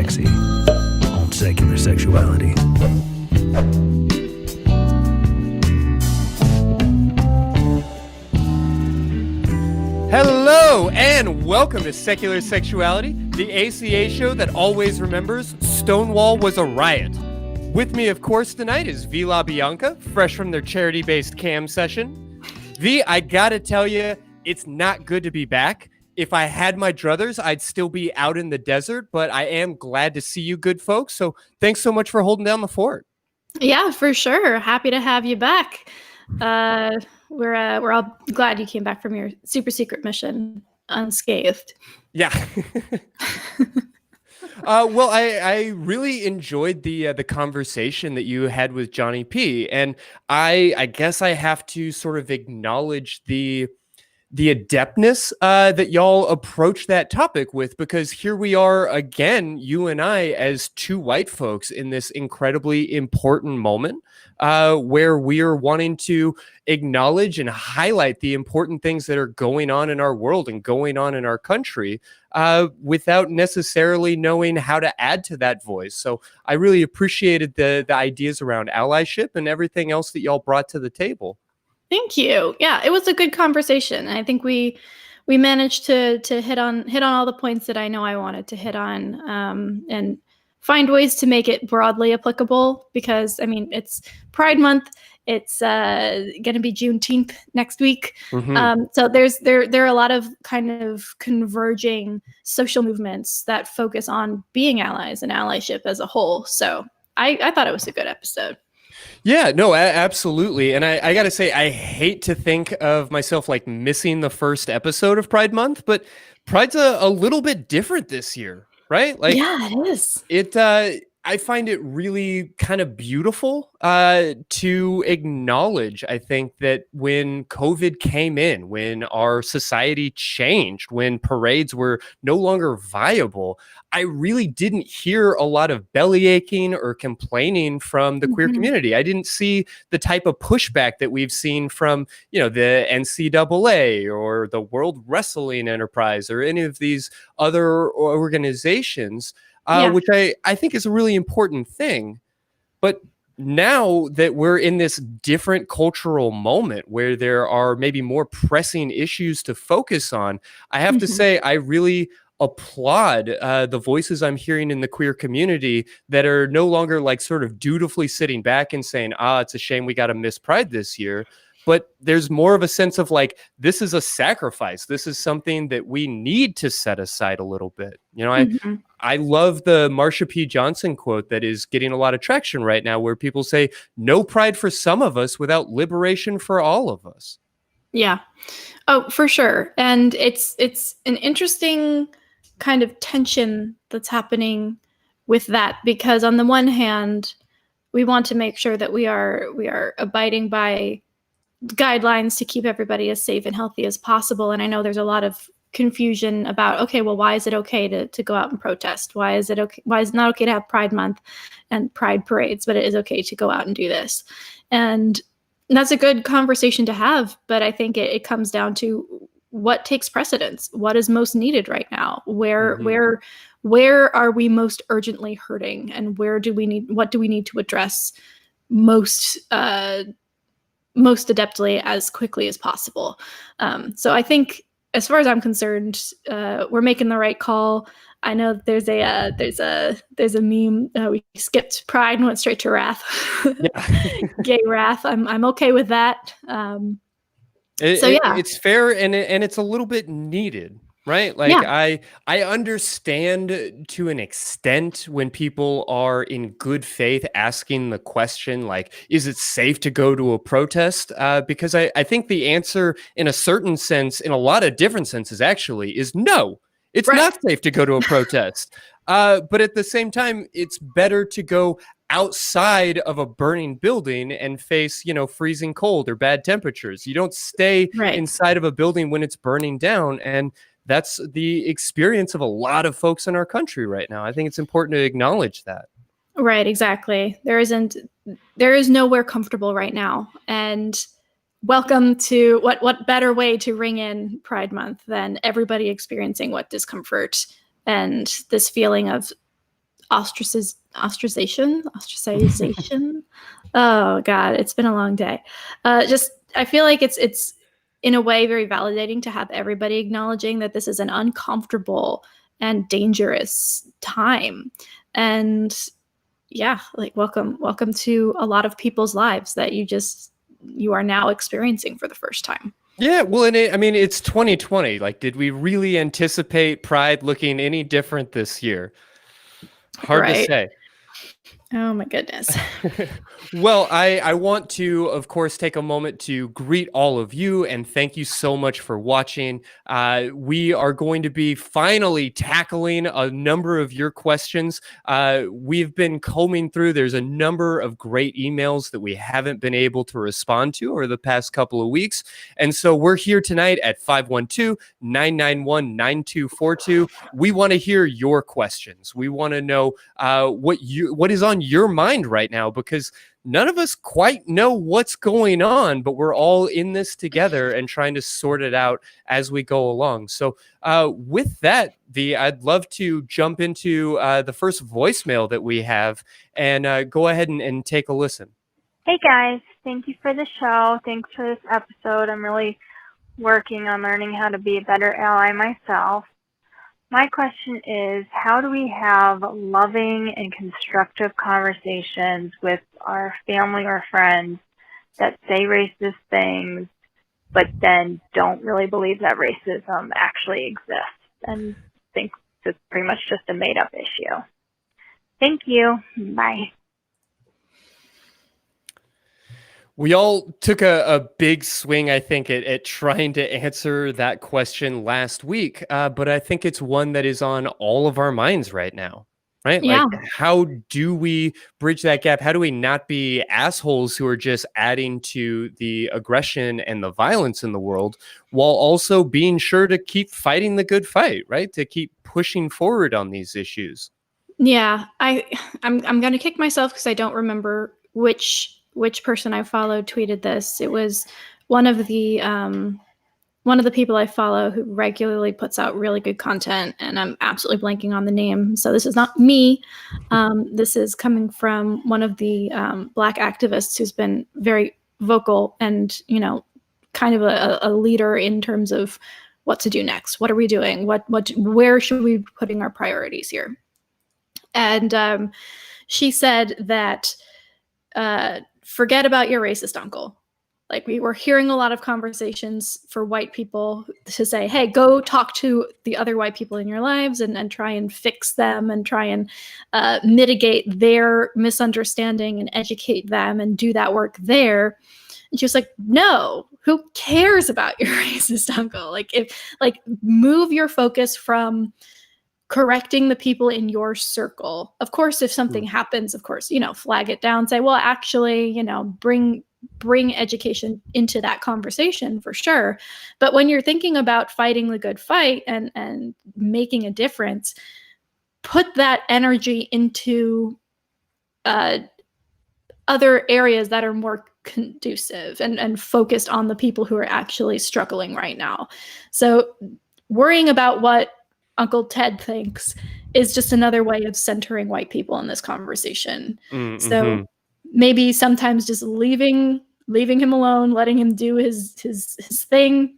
sexy on Secular Sexuality. Hello and welcome to Secular Sexuality, the ACA show that always remembers Stonewall was a riot. With me, of course, tonight is Bianca, fresh from their charity-based cam session. I gotta tell you, it's not good to be back. If I had my druthers, I'd still be out in the desert, but I am glad to see you good folks. So thanks so much for holding down the fort. Yeah, for sure. Happy to have you back. We're all glad you came back from your super secret mission unscathed. Yeah. Well, I really enjoyed the conversation that you had with Johnny P. And I guess I have to sort of acknowledge the adeptness that y'all approach that topic with, because here we are again, you and I, as two white folks in this incredibly important moment where we are wanting to acknowledge and highlight the important things that are going on in our world and going on in our country without necessarily knowing how to add to that voice. So I really appreciated the ideas around allyship and everything else that y'all brought to the table. Thank you. Yeah, it was a good conversation. I think we managed to hit on all the points that I know I wanted to hit on, and find ways to make it broadly applicable, because I mean, it's Pride Month. It's going to be Juneteenth next week. Mm-hmm. So there are a lot of kind of converging social movements that focus on being allies and allyship as a whole. So I thought it was a good episode. Yeah, no, absolutely. And I got to say, I hate to think of myself like missing the first episode of Pride Month, but Pride's a little bit different this year, right? Like, yeah, it is. I find it really kind of beautiful to acknowledge, I think, that when COVID came in, when our society changed, when parades were no longer viable, I really didn't hear a lot of belly aching or complaining from the queer community. I didn't see the type of pushback that we've seen from, the NCAA or the World Wrestling Enterprise or any of these other organizations. Which I think is a really important thing. But now that we're in this different cultural moment where there are maybe more pressing issues to focus on, I have to say I really applaud the voices I'm hearing in the queer community that are no longer like sort of dutifully sitting back and saying, it's a shame we got to miss Pride this year. But there's more of a sense of like, this is a sacrifice. This is something that we need to set aside a little bit. I love the Marsha P. Johnson quote that is getting a lot of traction right now, where people say, no pride for some of us without liberation for all of us. Yeah. Oh, for sure. And it's an interesting kind of tension that's happening with that, because on the one hand, we want to make sure that we are abiding by guidelines to keep everybody as safe and healthy as possible. And I know there's a lot of confusion about, okay, well, why is it okay to go out and protest? Why is it not okay to have Pride Month and Pride parades, but it is okay to go out and do this? And that's a good conversation to have, but I think it comes down to what takes precedence, what is most needed right now, where are we most urgently hurting, and what do we need to address most adeptly as quickly as possible. So I think, as far as I'm concerned, we're making the right call. I know there's a meme. We skipped Pride and went straight to wrath. Gay wrath. I'm okay with that. It's fair, and it's a little bit needed. Right? Like, yeah. I understand to an extent when people are in good faith asking the question, like, is it safe to go to a protest? Because I think the answer, in a certain sense, in a lot of different senses, actually, is no. It's not safe to go to a protest. But at the same time, it's better to go outside of a burning building and face, freezing cold or bad temperatures. You don't stay inside of a building when it's burning down. And that's the experience of a lot of folks in our country right now. I think it's important to acknowledge that. Right, exactly. There is nowhere comfortable right now. And welcome to what better way to ring in Pride Month than everybody experiencing what discomfort and this feeling of ostracization. Oh God, it's been a long day. I feel like it's in a way very validating to have everybody acknowledging that this is an uncomfortable and dangerous time. And yeah, like welcome to a lot of people's lives that you are now experiencing for the first time. Yeah, well, and it's 2020. Like, did we really anticipate Pride looking any different this year? Hard to say. Oh my goodness. Well, I want to, of course, take a moment to greet all of you and thank you so much for watching. We are going to be finally tackling a number of your questions. We've been combing through. There's a number of great emails that we haven't been able to respond to over the past couple of weeks. And so we're here tonight at 512-991-9242. We want to hear your questions. We want to know what is on your mind right now, because none of us quite know what's going on, but we're all in this together and trying to sort it out as we go along. So with that, I'd love to jump into the first voicemail that we have and go ahead and take a listen. Hey guys, thank you for the show. Thanks for this episode. I'm really working on learning how to be a better ally myself. My question is, how do we have loving and constructive conversations with our family or friends that say racist things, but then don't really believe that racism actually exists and think it's pretty much just a made-up issue? Thank you. Bye. We all took a big swing, I think, at trying to answer that question last week, but I think it's one that is on all of our minds right now, right? Yeah. Like, how do we bridge that gap? How do we not be assholes who are just adding to the aggression and the violence in the world, while also being sure to keep fighting the good fight, right? To keep pushing forward on these issues. Yeah, I'm going to kick myself because I don't remember which person I followed tweeted this. It was one of the people I follow who regularly puts out really good content, and I'm absolutely blanking on the name. So this is not me. This is coming from one of the Black activists who's been very vocal and, kind of a leader in terms of what to do next. What are we doing? Where should we be putting our priorities here? And she said that forget about your racist uncle. Like, we were hearing a lot of conversations for white people to say, hey, go talk to the other white people in your lives and try and fix them and try and mitigate their misunderstanding and educate them and do that work there. And she was like, no, who cares about your racist uncle? Move your focus from correcting the people in your circle. Of course, if something happens, of course, flag it down, say, well, actually, bring education into that conversation for sure. But when you're thinking about fighting the good fight and making a difference, put that energy into other areas that are more conducive and focused on the people who are actually struggling right now. So worrying about what Uncle Ted thinks is just another way of centering white people in this conversation. Mm-hmm. So maybe sometimes just leaving him alone, letting him do his thing,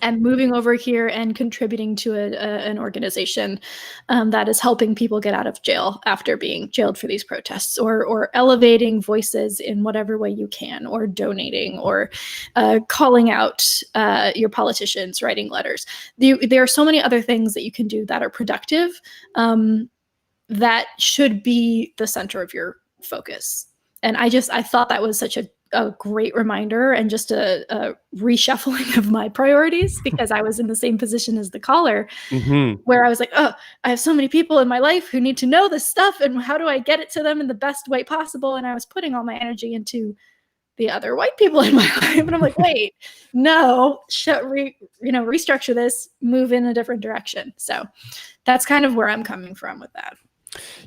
and moving over here and contributing to an organization that is helping people get out of jail after being jailed for these protests, or elevating voices in whatever way you can, or donating, or calling out your politicians, writing letters. There are so many other things that you can do that are productive that should be the center of your focus. And I thought that was such a great reminder and just a reshuffling of my priorities, because I was in the same position as the caller, where I was like, oh, I have so many people in my life who need to know this stuff, and how do I get it to them in the best way possible? And I was putting all my energy into the other white people in my life. And I'm like, wait, no, restructure this, move in a different direction. So that's kind of where I'm coming from with that.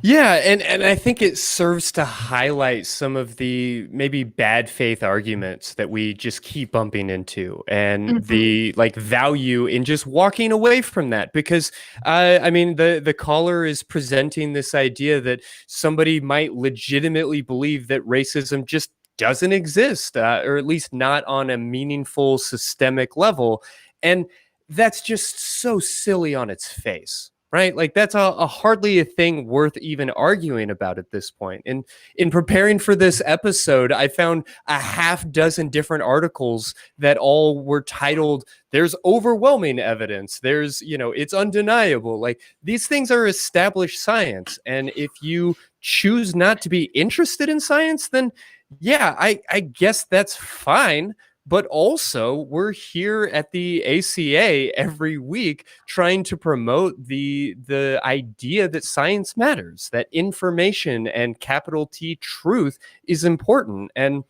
Yeah, and I think it serves to highlight some of the maybe bad faith arguments that we just keep bumping into, and Mhm. the like value in just walking away from that. Because I mean, the caller is presenting this idea that somebody might legitimately believe that racism just doesn't exist, or at least not on a meaningful systemic level, and that's just so silly on its face, right? Like that's a hardly a thing worth even arguing about at this point. And in preparing for this episode, I found a half dozen different articles that all were titled, "There's overwhelming evidence. There's, it's undeniable." Like these things are established science. And if you choose not to be interested in science, then yeah, I guess that's fine. But also, we're here at the ACA every week trying to promote the idea that science matters, that information and capital T truth is important, and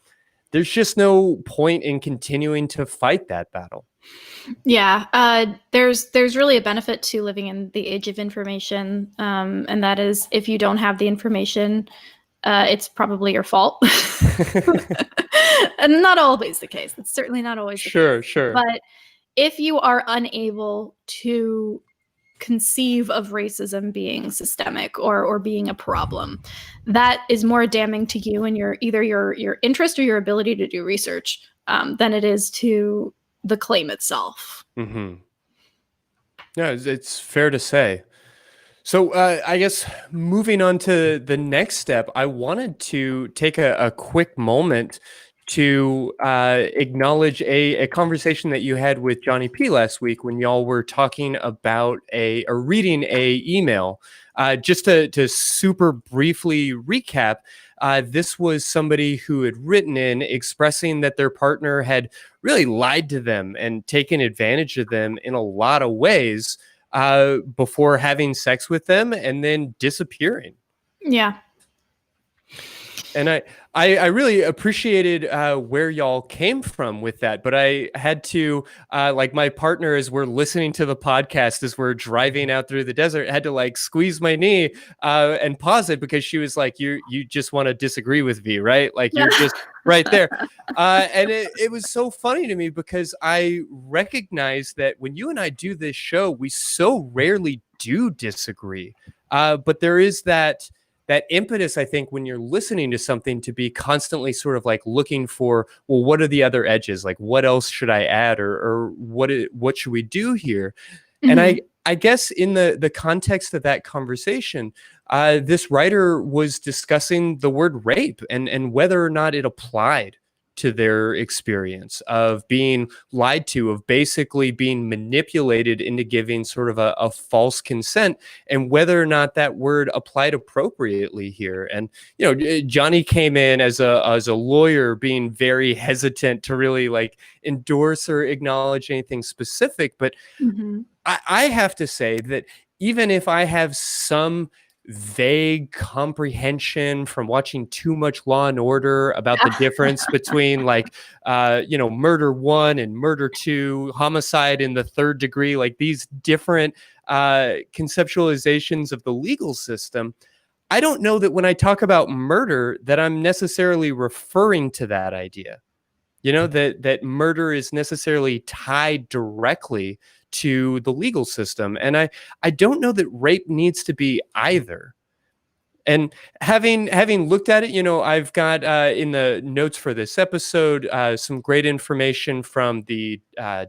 there's just no point in continuing to fight that battle. Yeah, there's really a benefit to living in the age of information, and that is if you don't have the information, it's probably your fault. And not always the case. It's certainly not always the case. Sure. But if you are unable to conceive of racism being systemic or being a problem, that is more damning to you and your interest or your ability to do research than it is to the claim itself. Mm-hmm. Yeah, it's fair to say. So I guess moving on to the next step, I wanted to take a quick moment to acknowledge a conversation that you had with Johnny P last week when y'all were talking about or reading a email. Just to super briefly recap, this was somebody who had written in expressing that their partner had really lied to them and taken advantage of them in a lot of ways before having sex with them and then disappearing. Yeah. And I really appreciated where y'all came from with that, but I had to like my partner, as we're listening to the podcast as we're driving out through the desert, had to like squeeze my knee and pause it because she was like, you just want to disagree with me, right? Like you're just right there. And it was so funny to me because I recognize that when you and I do this show, we so rarely do disagree. But there is that impetus, I think, when you're listening to something to be constantly sort of like looking for, well, what are the other edges? Like, what else should I add, or what should we do here? Mm-hmm. And I guess in the context of that conversation, this writer was discussing the word rape and whether or not it applied to their experience of being lied to, of basically being manipulated into giving sort of a false consent, and whether or not that word applied appropriately here. And Johnny came in as a lawyer, being very hesitant to really like endorse or acknowledge anything specific. But Mm-hmm. I have to say that even if I have some vague comprehension from watching too much Law and Order about the difference between like murder 1 and murder 2, homicide in the 3rd degree, like these different conceptualizations of the legal system, I don't know that when I talk about murder that I'm necessarily referring to that idea. That murder is necessarily tied directly to the legal system. And I don't know that rape needs to be either. And having looked at it, I've got in the notes for this episode some great information from the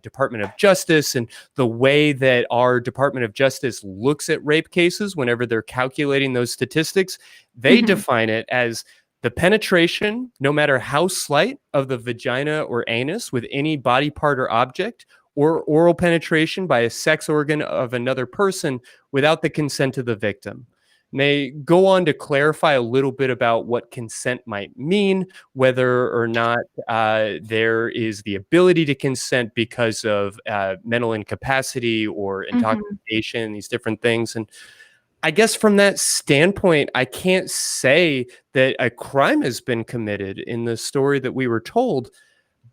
Department of Justice and the way that our Department of Justice looks at rape cases whenever they're calculating those statistics. They Mm-hmm. define it as the penetration, no matter how slight, of the vagina or anus with any body part or object, or oral penetration by a sex organ of another person without the consent of the victim. And they go on to clarify a little bit about what consent might mean, whether or not there is the ability to consent because of mental incapacity or intoxication, these different things. And I guess from that standpoint, I can't say that a crime has been committed in the story that we were told,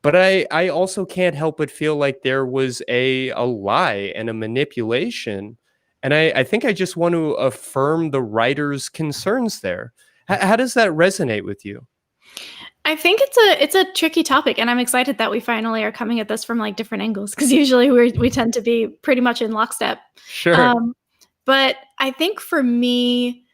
but I also can't help but feel like there was a lie and a manipulation. And I think I just want to affirm the writer's concerns there. How does that resonate with you? I think it's a tricky topic, and I'm excited that we finally are coming at this from like different angles, because usually we tend to be pretty much in lockstep. Sure. But I think for me,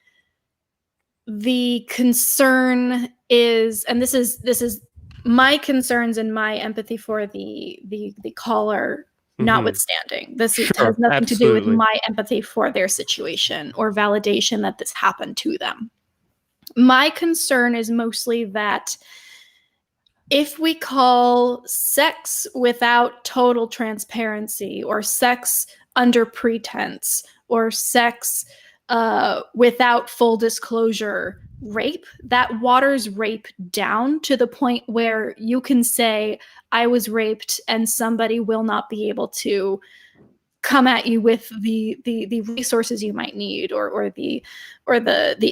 the concern is, and this is my concerns and my empathy for the caller notwithstanding. This has nothing to do with my empathy for their situation or validation that this happened to them. My concern is mostly that if we call sex without total transparency, or sex under pretense, or sex without full disclosure rape, that waters rape down to the point where you can say, I was raped, and somebody will not be able to come at you with the resources you might need, or the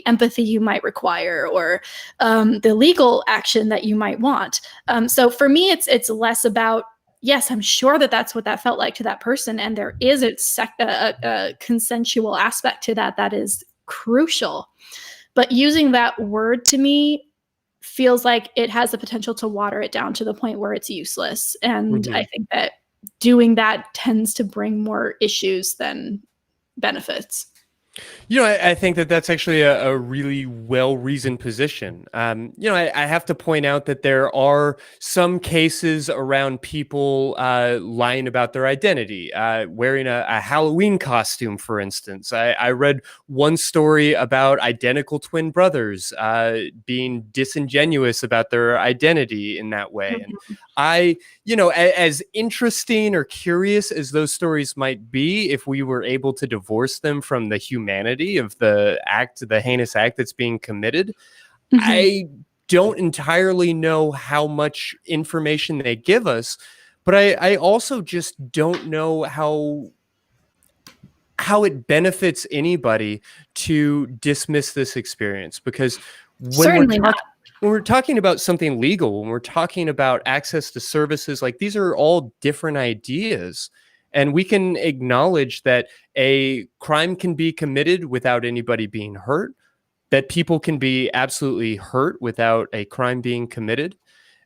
empathy you might require, or the legal action that you might want. So for me, it's less about, yes, I'm sure that that's what that felt like to that person, and there is a consensual aspect to that is crucial. But using that word to me feels like it has the potential to water it down to the point where it's useless. And I think that doing that tends to bring more issues than benefits. I think that that's actually a really well-reasoned position. I have to point out that there are some cases around people lying about their identity, wearing a Halloween costume, for instance. I read one story about identical twin brothers being disingenuous about their identity in that way. And as interesting or curious as those stories might be, if we were able to divorce them from the humanity of the heinous act that's being committed, I don't entirely know how much information they give us, but I also just don't know how it benefits anybody to dismiss this experience, because when we're talking about something legal, when we're talking about access to services, like, these are all different ideas. And we can acknowledge that a crime can be committed without anybody being hurt, that people can be absolutely hurt without a crime being committed.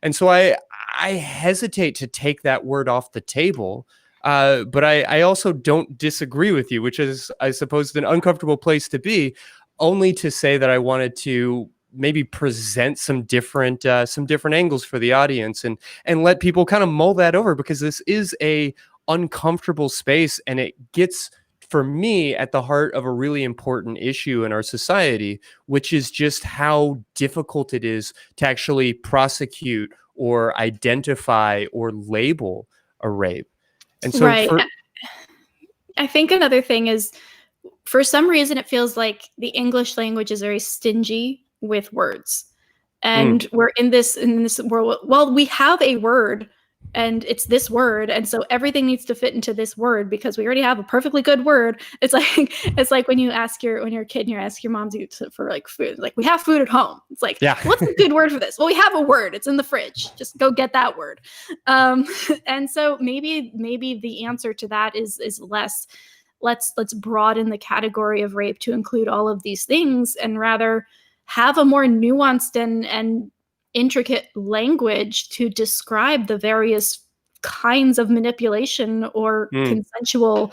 And so I hesitate to take that word off the table. But I also don't disagree with you, which is, I suppose, an uncomfortable place to be, only to say that I wanted to maybe present some different angles for the audience, and let people kind of mull that over, because this is a uncomfortable space, and it gets, for me, at the heart of a really important issue in our society, which is just how difficult it is to actually prosecute or identify or label a rape. And so I think another thing is, for some reason, it feels like the English language is very stingy with words. And we're in this world, well, we have a word, and it's this word, and so everything needs to fit into this word because we already have a perfectly good word. It's like when you're a kid and you ask your mom for like food, like, we have food at home. It's like, what's a good word for this? Well, we have a word. It's in the fridge. Just go get that word. And so maybe the answer to that is less, let's broaden the category of rape to include all of these things, and rather have a more nuanced and intricate language to describe the various kinds of manipulation or consensual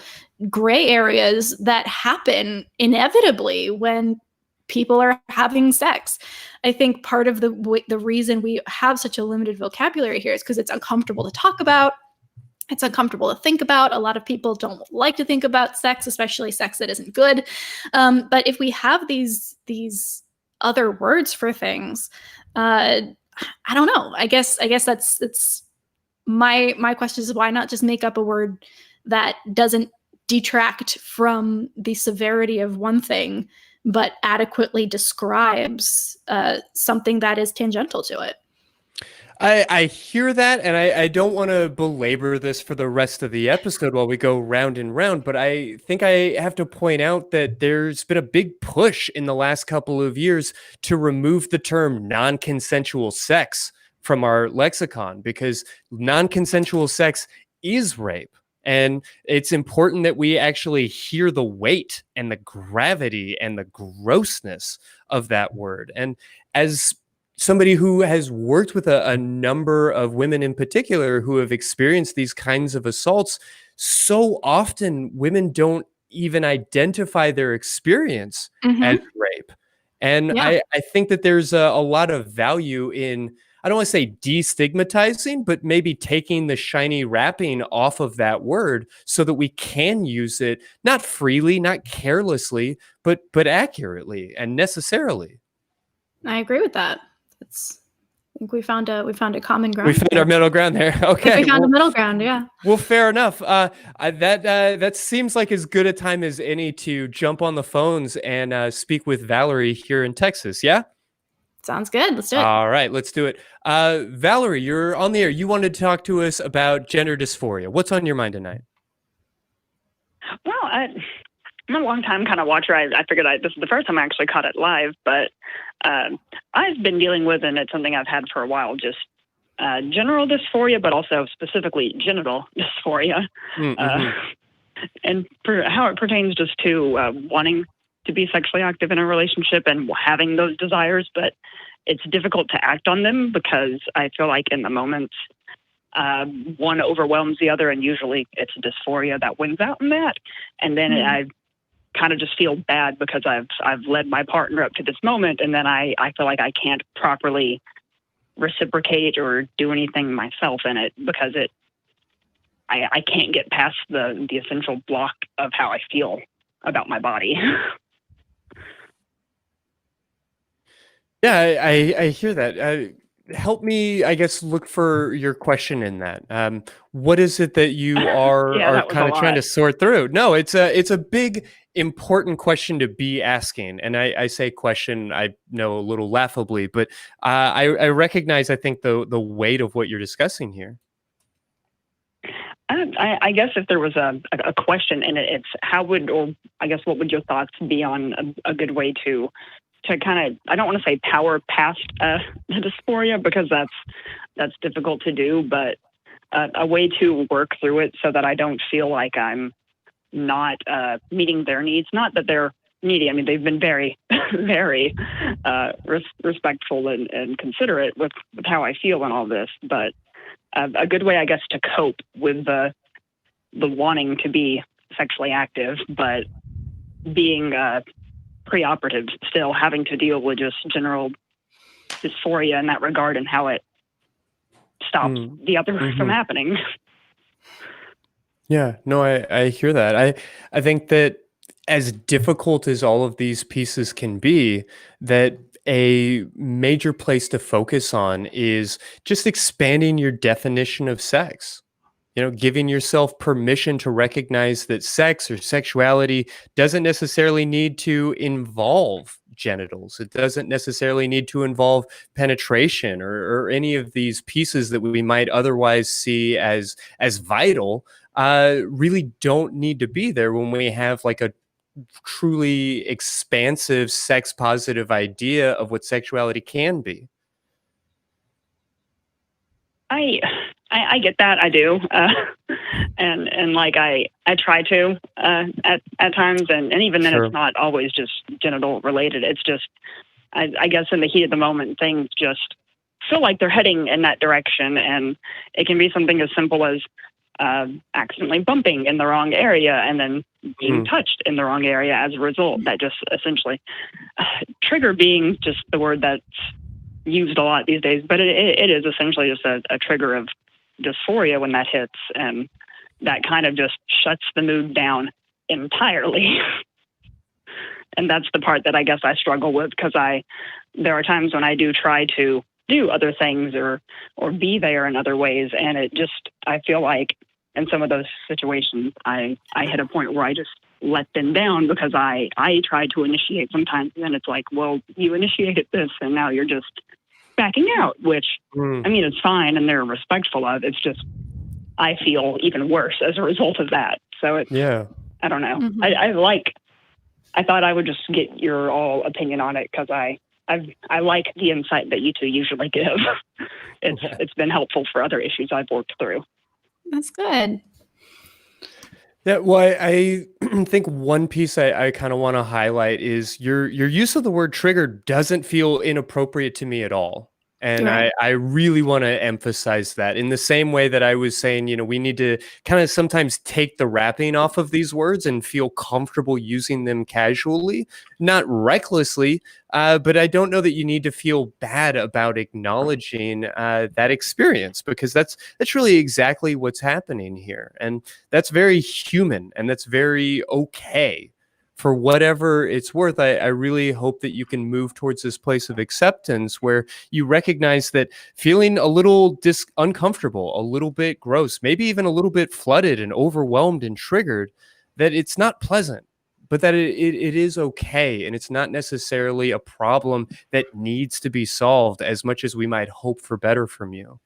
gray areas that happen inevitably when people are having sex. I think part of the reason we have such a limited vocabulary here is because it's uncomfortable to talk about. It's uncomfortable to think about. A lot of people don't like to think about sex, especially sex that isn't good. But if we have these other words for things, I don't know. I guess it's my question is, why not just make up a word that doesn't detract from the severity of one thing, but adequately describes something that is tangential to it? I hear that, and I don't want to belabor this for the rest of the episode while we go round and round, but I think I have to point out that there's been a big push in the last couple of years to remove the term non-consensual sex from our lexicon, because non-consensual sex is rape. And it's important that we actually hear the weight and the gravity and the grossness of that word. And as somebody who has worked with a number of women in particular who have experienced these kinds of assaults, so often women don't even identify their experience as rape. And Yeah. I think that there's a lot of value in, I don't want to say destigmatizing, but maybe taking the shiny wrapping off of that word so that we can use it, not freely, not carelessly, but accurately and necessarily. I agree with that. I think we found a common ground. We found our middle ground there. I think Okay. we found a middle ground. Yeah. Well, fair enough. That seems like as good a time as any to jump on the phones and speak with Valerie here in Texas. Yeah. Sounds good. Let's do it. All right, let's do it. Valerie, you're on the air. You wanted to talk to us about gender dysphoria. What's on your mind tonight? Well, I'm a long time kind of watcher. I figured this is the first time I actually caught it live, but I've been dealing with, and it's something I've had for a while, just general dysphoria, but also specifically genital dysphoria. And for how it pertains just to wanting to be sexually active in a relationship and having those desires, but it's difficult to act on them because I feel like in the moments, one overwhelms the other, and usually it's dysphoria that wins out in that. And then I kind of just feel bad because I've led my partner up to this moment, and then I feel like I can't properly reciprocate or do anything myself in it because I can't get past the essential block of how I feel about my body. Yeah, I hear that. Help me, I guess, look for your question in that. What is it that you are kind of trying to sort through? No, it's a big, important question to be asking. And I say question, I know a little laughably, but I recognize, I think, the weight of what you're discussing here. I guess if there was a question in it, it's what would your thoughts be on a good way to kind of, I don't want to say power past the dysphoria because that's difficult to do, but a way to work through it so that I don't feel like I'm not meeting their needs. Not that they're needy. I mean, they've been very, very respectful and considerate with how I feel and all this, but a good way, I guess, to cope with the wanting to be sexually active, but being preoperative, still having to deal with just general dysphoria in that regard and how it stops the other from happening. Yeah, no, I hear that. I think that as difficult as all of these pieces can be, that a major place to focus on is just expanding your definition of sex. Giving yourself permission to recognize that sex or sexuality doesn't necessarily need to involve genitals. It doesn't necessarily need to involve penetration or any of these pieces that we might otherwise see as vital. Really don't need to be there when we have like a truly expansive sex positive idea of what sexuality can be. I get that. I do. And like I try to at times and even then it's not always just genital related. It's just, I guess in the heat of the moment, things just feel like they're heading in that direction. And it can be something as simple as accidentally bumping in the wrong area and then being touched in the wrong area as a result. That just essentially trigger being just the word that's used a lot these days, but it is essentially just a trigger of dysphoria when that hits, and that kind of just shuts the mood down entirely. And that's the part that I guess I struggle with because there are times when I do try to do other things or be there in other ways, and I feel like in some of those situations I hit a point where I just let them down because I try to initiate sometimes, and then it's like, well, you initiated this and now you're just backing out, which I mean, it's fine and they're respectful of. It's just I feel even worse as a result of that. So it's I don't know. I thought I would just get your all opinion on it because I like the insight that you two usually give. It's been helpful for other issues I've worked through. That's good. Yeah, well, I think one piece I kind of want to highlight is your use of the word trigger doesn't feel inappropriate to me at all. And Right. I really want to emphasize that in the same way that I was saying, we need to kind of sometimes take the wrapping off of these words and feel comfortable using them casually, not recklessly. But I don't know that you need to feel bad about acknowledging that experience, because that's really exactly what's happening here. And that's very human, and that's very okay. For whatever it's worth, I really hope that you can move towards this place of acceptance where you recognize that feeling a little uncomfortable, a little bit gross, maybe even a little bit flooded and overwhelmed and triggered, that it's not pleasant, but that it is okay. And it's not necessarily a problem that needs to be solved as much as we might hope for better from you.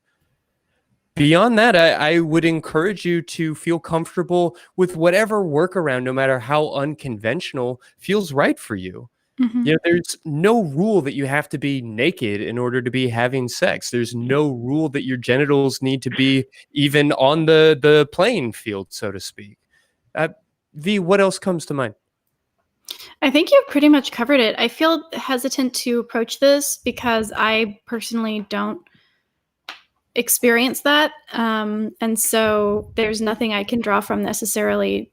Beyond that, I would encourage you to feel comfortable with whatever workaround, no matter how unconventional, feels right for you. Mhm. There's no rule that you have to be naked in order to be having sex. There's no rule that your genitals need to be even on the playing field, so to speak. Uh, V, what else comes to mind? I think you've pretty much covered it. I feel hesitant to approach this because I personally don't experience that. And so there's nothing I can draw from necessarily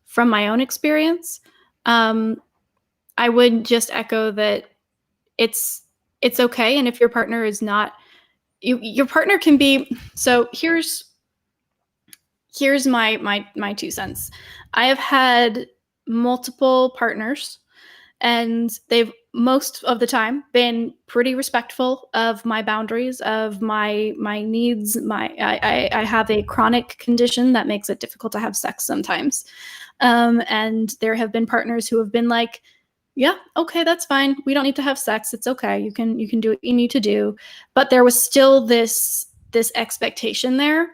from my own experience. I would just echo that it's okay. And if your partner is not, your partner can be, so here's my 2 cents. I have had multiple partners, and they've most of the time been pretty respectful of my boundaries, of my needs. I have a chronic condition that makes it difficult to have sex sometimes, and there have been partners who have been like, yeah, okay, that's fine, we don't need to have sex, it's okay, you can do what you need to do. But there was still this expectation there,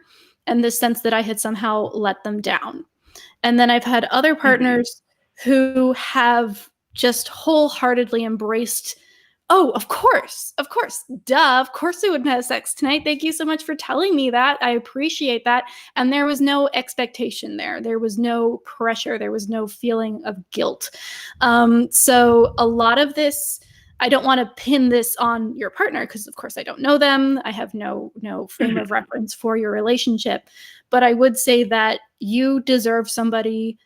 and this sense that I had somehow let them down. And then I've had other partners who have just wholeheartedly embraced, oh, of course, duh, of course we wouldn't have sex tonight. Thank you so much for telling me that. I appreciate that. And there was no expectation there. There was no pressure. There was no feeling of guilt. So a lot of this, I don't want to pin this on your partner because, of course, I don't know them. I have no frame of reference for your relationship. But I would say that you deserve somebody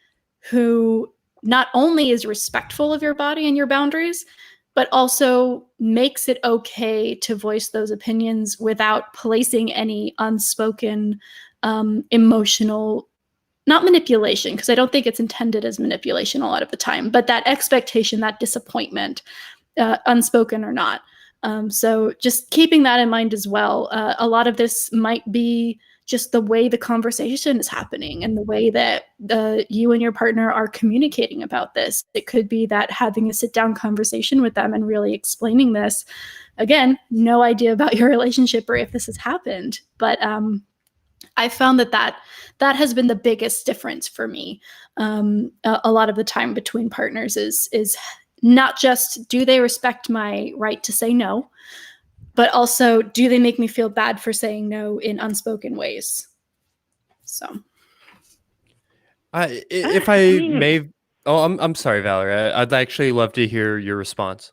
who not only is respectful of your body and your boundaries, but also makes it okay to voice those opinions without placing any unspoken emotional, not manipulation, because I don't think it's intended as manipulation a lot of the time, but that expectation, that disappointment, unspoken or not. So just keeping that in mind as well. A lot of this might be just the way the conversation is happening and the way that you and your partner are communicating about this. It could be that having a sit-down conversation with them and really explaining this. Again, no idea about your relationship or if this has happened, but I found that has been the biggest difference for me. A lot of the time between partners is not just do they respect my right to say no, but also do they make me feel bad for saying no in unspoken ways. So, if I may, I'm sorry, Valerie. I'd actually love to hear your response.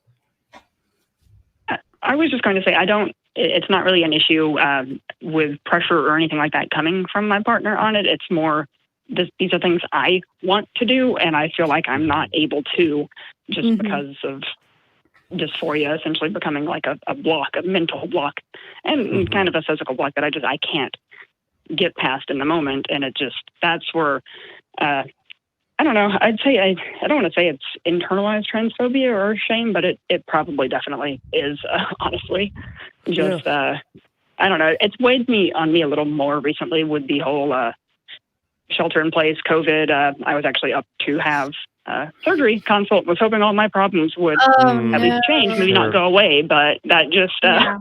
I was just going to say, it's not really an issue with pressure or anything like that coming from my partner on it. It's more, these are things I want to do, and I feel like I'm not able to just because of dysphoria essentially becoming like a block, a mental block, and kind of a physical block that I can't get past in the moment. And that's where, I don't know, I'd say, I don't want to say it's internalized transphobia or shame, but it probably definitely is, honestly. Just, I don't know, it's weighed on me a little more recently with the whole shelter in place, COVID. I was actually up to have surgery consult, was hoping all my problems would at least change, maybe not go away, but that just, I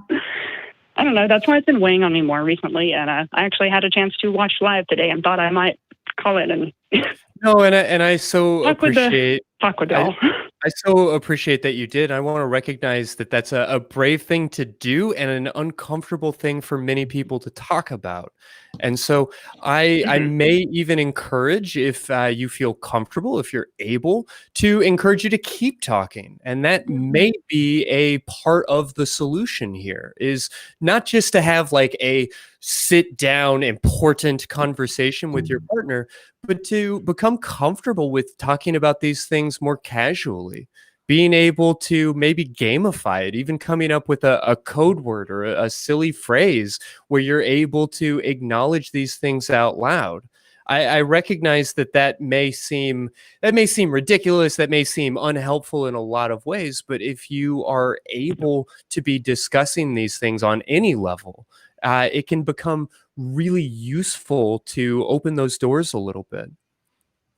don't know, that's why it's been weighing on me more recently. And I actually had a chance to watch live today and thought I might call it and no, and I so appreciate I so appreciate that you did. I want to recognize that that's a brave thing to do and an uncomfortable thing for many people to talk about. And so I may even encourage, if you feel comfortable, if you're able, to encourage you to keep talking. And that may be a part of the solution here, is not just to have like a sit down important conversation with your partner, but to become comfortable with talking about these things more casually. Being able to maybe gamify it, even coming up with a code word or a silly phrase where you're able to acknowledge these things out loud. I recognize that may seem ridiculous, that may seem unhelpful in a lot of ways, but if you are able to be discussing these things on any level, it can become really useful to open those doors a little bit.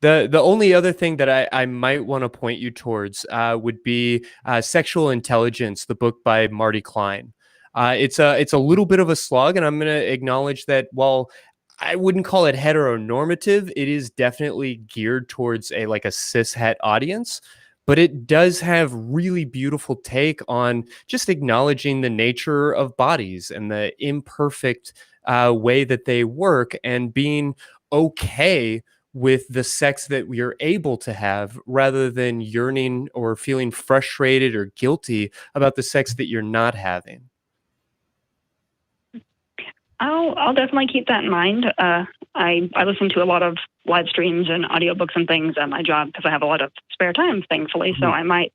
The only other thing that I might want to point you towards would be Sexual Intelligence, the book by Marty Klein. It's a little bit of a slog, and I'm going to acknowledge that while I wouldn't call it heteronormative, it is definitely geared towards a cishet audience. But it does have really beautiful take on just acknowledging the nature of bodies and the imperfect way that they work, and being okay with the sex that you're able to have, rather than yearning or feeling frustrated or guilty about the sex that you're not having. I'll definitely keep that in mind. I listen to a lot of live streams and audiobooks and things at my job because I have a lot of spare time, thankfully. So I might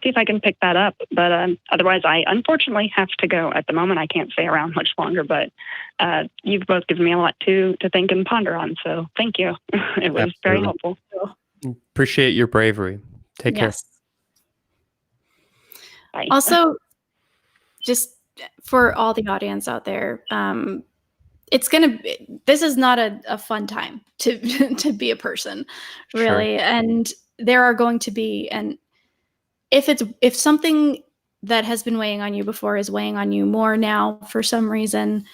see if I can pick that up. But otherwise, I unfortunately have to go at the moment. I can't stay around much longer. But you've both given me a lot to think and ponder on. So thank you. It was very helpful. Appreciate your bravery. Take care. Bye. Also, just for all the audience out there, this is not a fun time to be a person, really. Sure. And there are going to be, and if something that has been weighing on you before is weighing on you more now for some reason,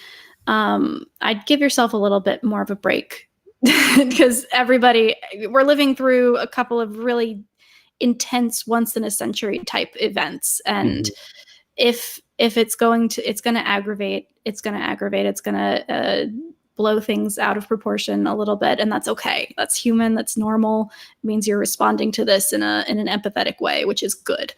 I'd give yourself a little bit more of a break, because we're living through a couple of really intense, once in a century type events. And if it's going to aggravate, it's going to blow things out of proportion a little bit, and that's okay. That's human. That's normal. It means you're responding to this in an empathetic way, which is good.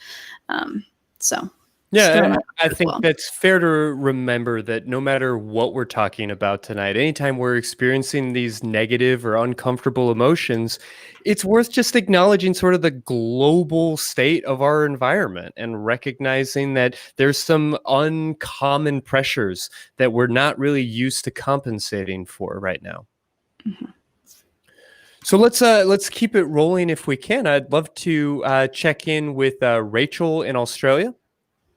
Yeah, I think that's fair to remember, that no matter what we're talking about tonight, anytime we're experiencing these negative or uncomfortable emotions, it's worth just acknowledging sort of the global state of our environment and recognizing that there's some uncommon pressures that we're not really used to compensating for right now. So let's keep it rolling if we can. I'd love to check in with Rachel in Australia.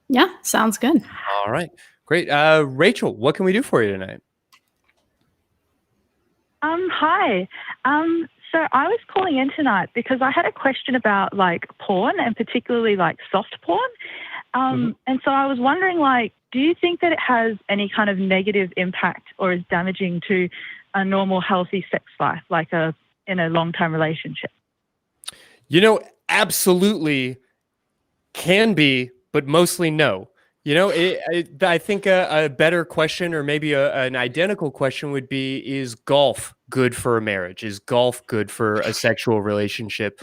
Yeah, sounds good. All right, great. Rachel, what can we do for you tonight? Hi. So I was calling in tonight because I had a question about porn, and particularly soft porn. And so I was wondering, do you think that it has any kind of negative impact or is damaging to a normal, healthy sex life, in a long-term relationship? Absolutely can be, but mostly no. I think a better question, or maybe an identical question, would be, is golf good for a marriage? Is golf good for a sexual relationship?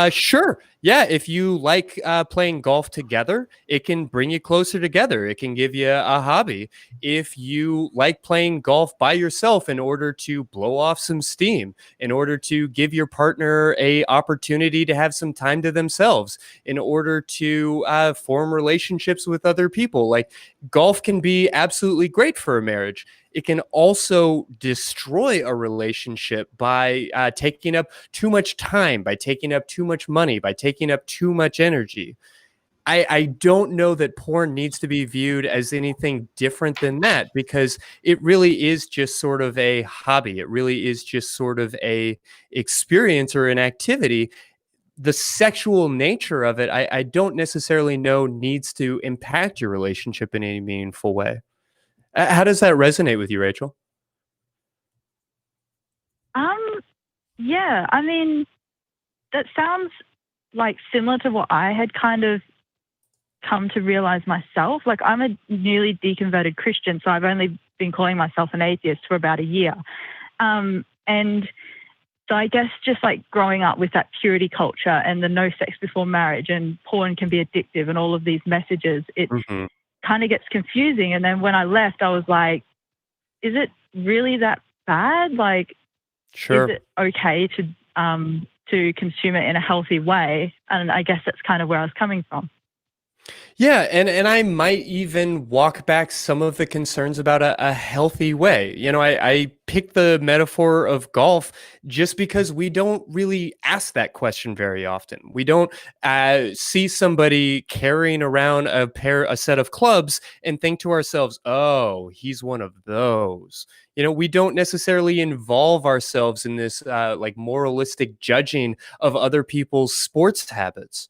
Sure. Yeah. If you like playing golf together, it can bring you closer together. It can give you a hobby. If you like playing golf by yourself in order to blow off some steam, in order to give your partner a opportunity to have some time to themselves, in order to form relationships with other people, golf can be absolutely great for a marriage. It can also destroy a relationship by taking up too much time, by taking up too much money, by taking up too much energy. I don't know that porn needs to be viewed as anything different than that, because it really is just sort of a hobby. It really is just sort of a experience or an activity. The sexual nature of it, I don't necessarily know needs to impact your relationship in any meaningful way. How does that resonate with you, Rachel? Yeah, I mean, that sounds similar to what I had kind of come to realize myself. I'm a newly deconverted Christian, so I've only been calling myself an atheist for about a year. And so I guess just like growing up with that purity culture and the no sex before marriage and porn can be addictive and all of these messages, it kind of gets confusing. And then when I left, I was like, is it really that bad? Like, is it okay to consume it in a healthy way? And I guess that's kind of where I was coming from. Yeah, and I might even walk back some of the concerns about a healthy way. You know, I picked the metaphor of golf just because we don't really ask that question very often. We don't see somebody carrying around a set of clubs and think to ourselves, oh, he's one of those. You know, we don't necessarily involve ourselves in this like moralistic judging of other people's sports habits.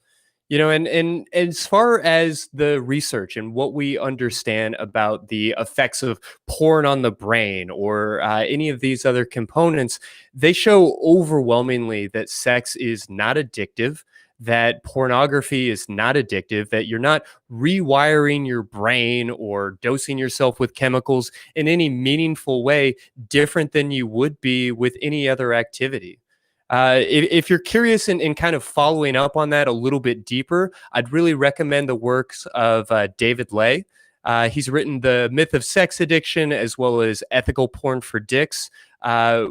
You know, and as far as the research and what we understand about the effects of porn on the brain or any of these other components, they show overwhelmingly that sex is not addictive, that pornography is not addictive, that you're not rewiring your brain or dosing yourself with chemicals in any meaningful way different than you would be with any other activity. If you're curious in kind of following up on that a little bit deeper, I'd really recommend the works of David Ley. He's written The Myth of Sex Addiction as well as Ethical Porn for Dicks,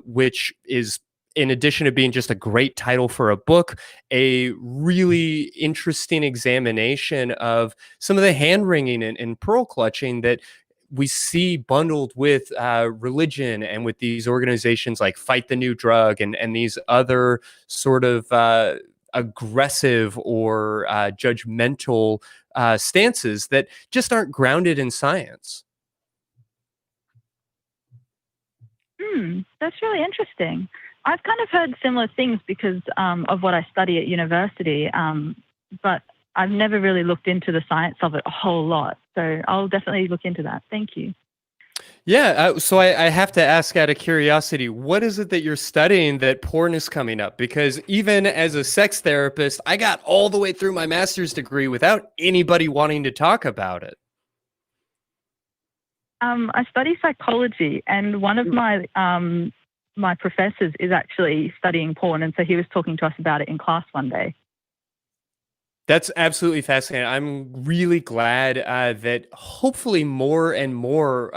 which is, in addition to being just a great title for a book, a really interesting examination of some of the hand-wringing and pearl clutching that we see bundled with religion and with these organizations like Fight the New Drug and these other sort of aggressive or judgmental stances that just aren't grounded in science. That's really interesting. I've kind of heard similar things because of what I study at university, but I've never really looked into the science of it a whole lot. So I'll definitely look into that. Thank you. Yeah, so I have to ask out of curiosity, what is it that you're studying that porn is coming up? Because even as a sex therapist, I got all the way through my master's degree without anybody wanting to talk about it. I study psychology, and one of my my professors is actually studying porn, and so he was talking to us about it in class one day. That's absolutely fascinating. I'm really glad that hopefully more and more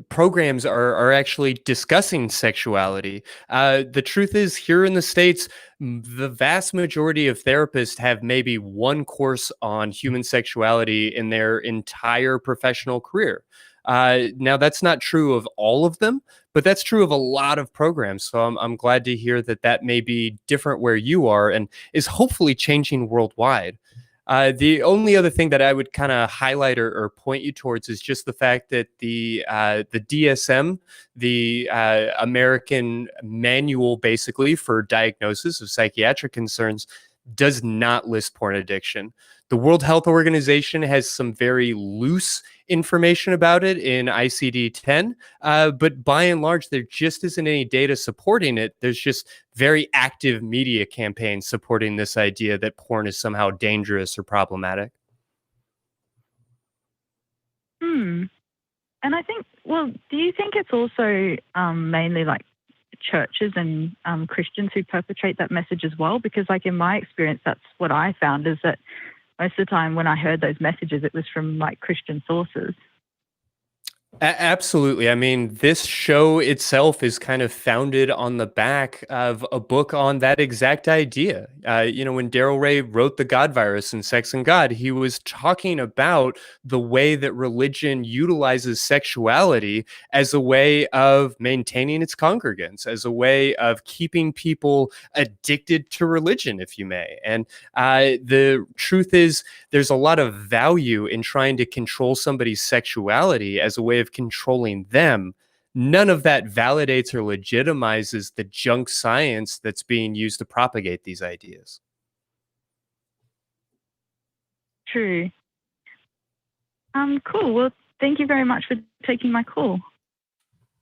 programs are actually discussing sexuality. The truth is, here in the States, the vast majority of therapists have maybe one course on human sexuality in their entire professional career. Now, that's not true of all of them, but that's true of a lot of programs. So I'm glad to hear that may be different where you are and is hopefully changing worldwide. The only other thing that I would kind of highlight or point you towards is just the fact that the DSM, the American Manual basically for diagnosis of psychiatric concerns, does not list porn addiction. The World Health Organization has some very loose information about it in ICD-10, but by and large, there just isn't any data supporting it. There's just very active media campaigns supporting this idea that porn is somehow dangerous or problematic. And I think, well, do you think it's also mainly like churches and Christians who perpetrate that message as well? Because like in my experience, that's what I found, is that most of the time when I heard those messages, it was from like Christian sources. Absolutely. I mean, this show itself is kind of founded on the back of a book on that exact idea. When Daryl Ray wrote The God Virus and Sex and God, he was talking about the way that religion utilizes sexuality as a way of maintaining its congregants, as a way of keeping people addicted to religion, if you may. And the truth is, there's a lot of value in trying to control somebody's sexuality as a way of controlling them. None of that validates or legitimizes the junk science that's being used to propagate these ideas. True. Cool. Well, thank you very much for taking my call.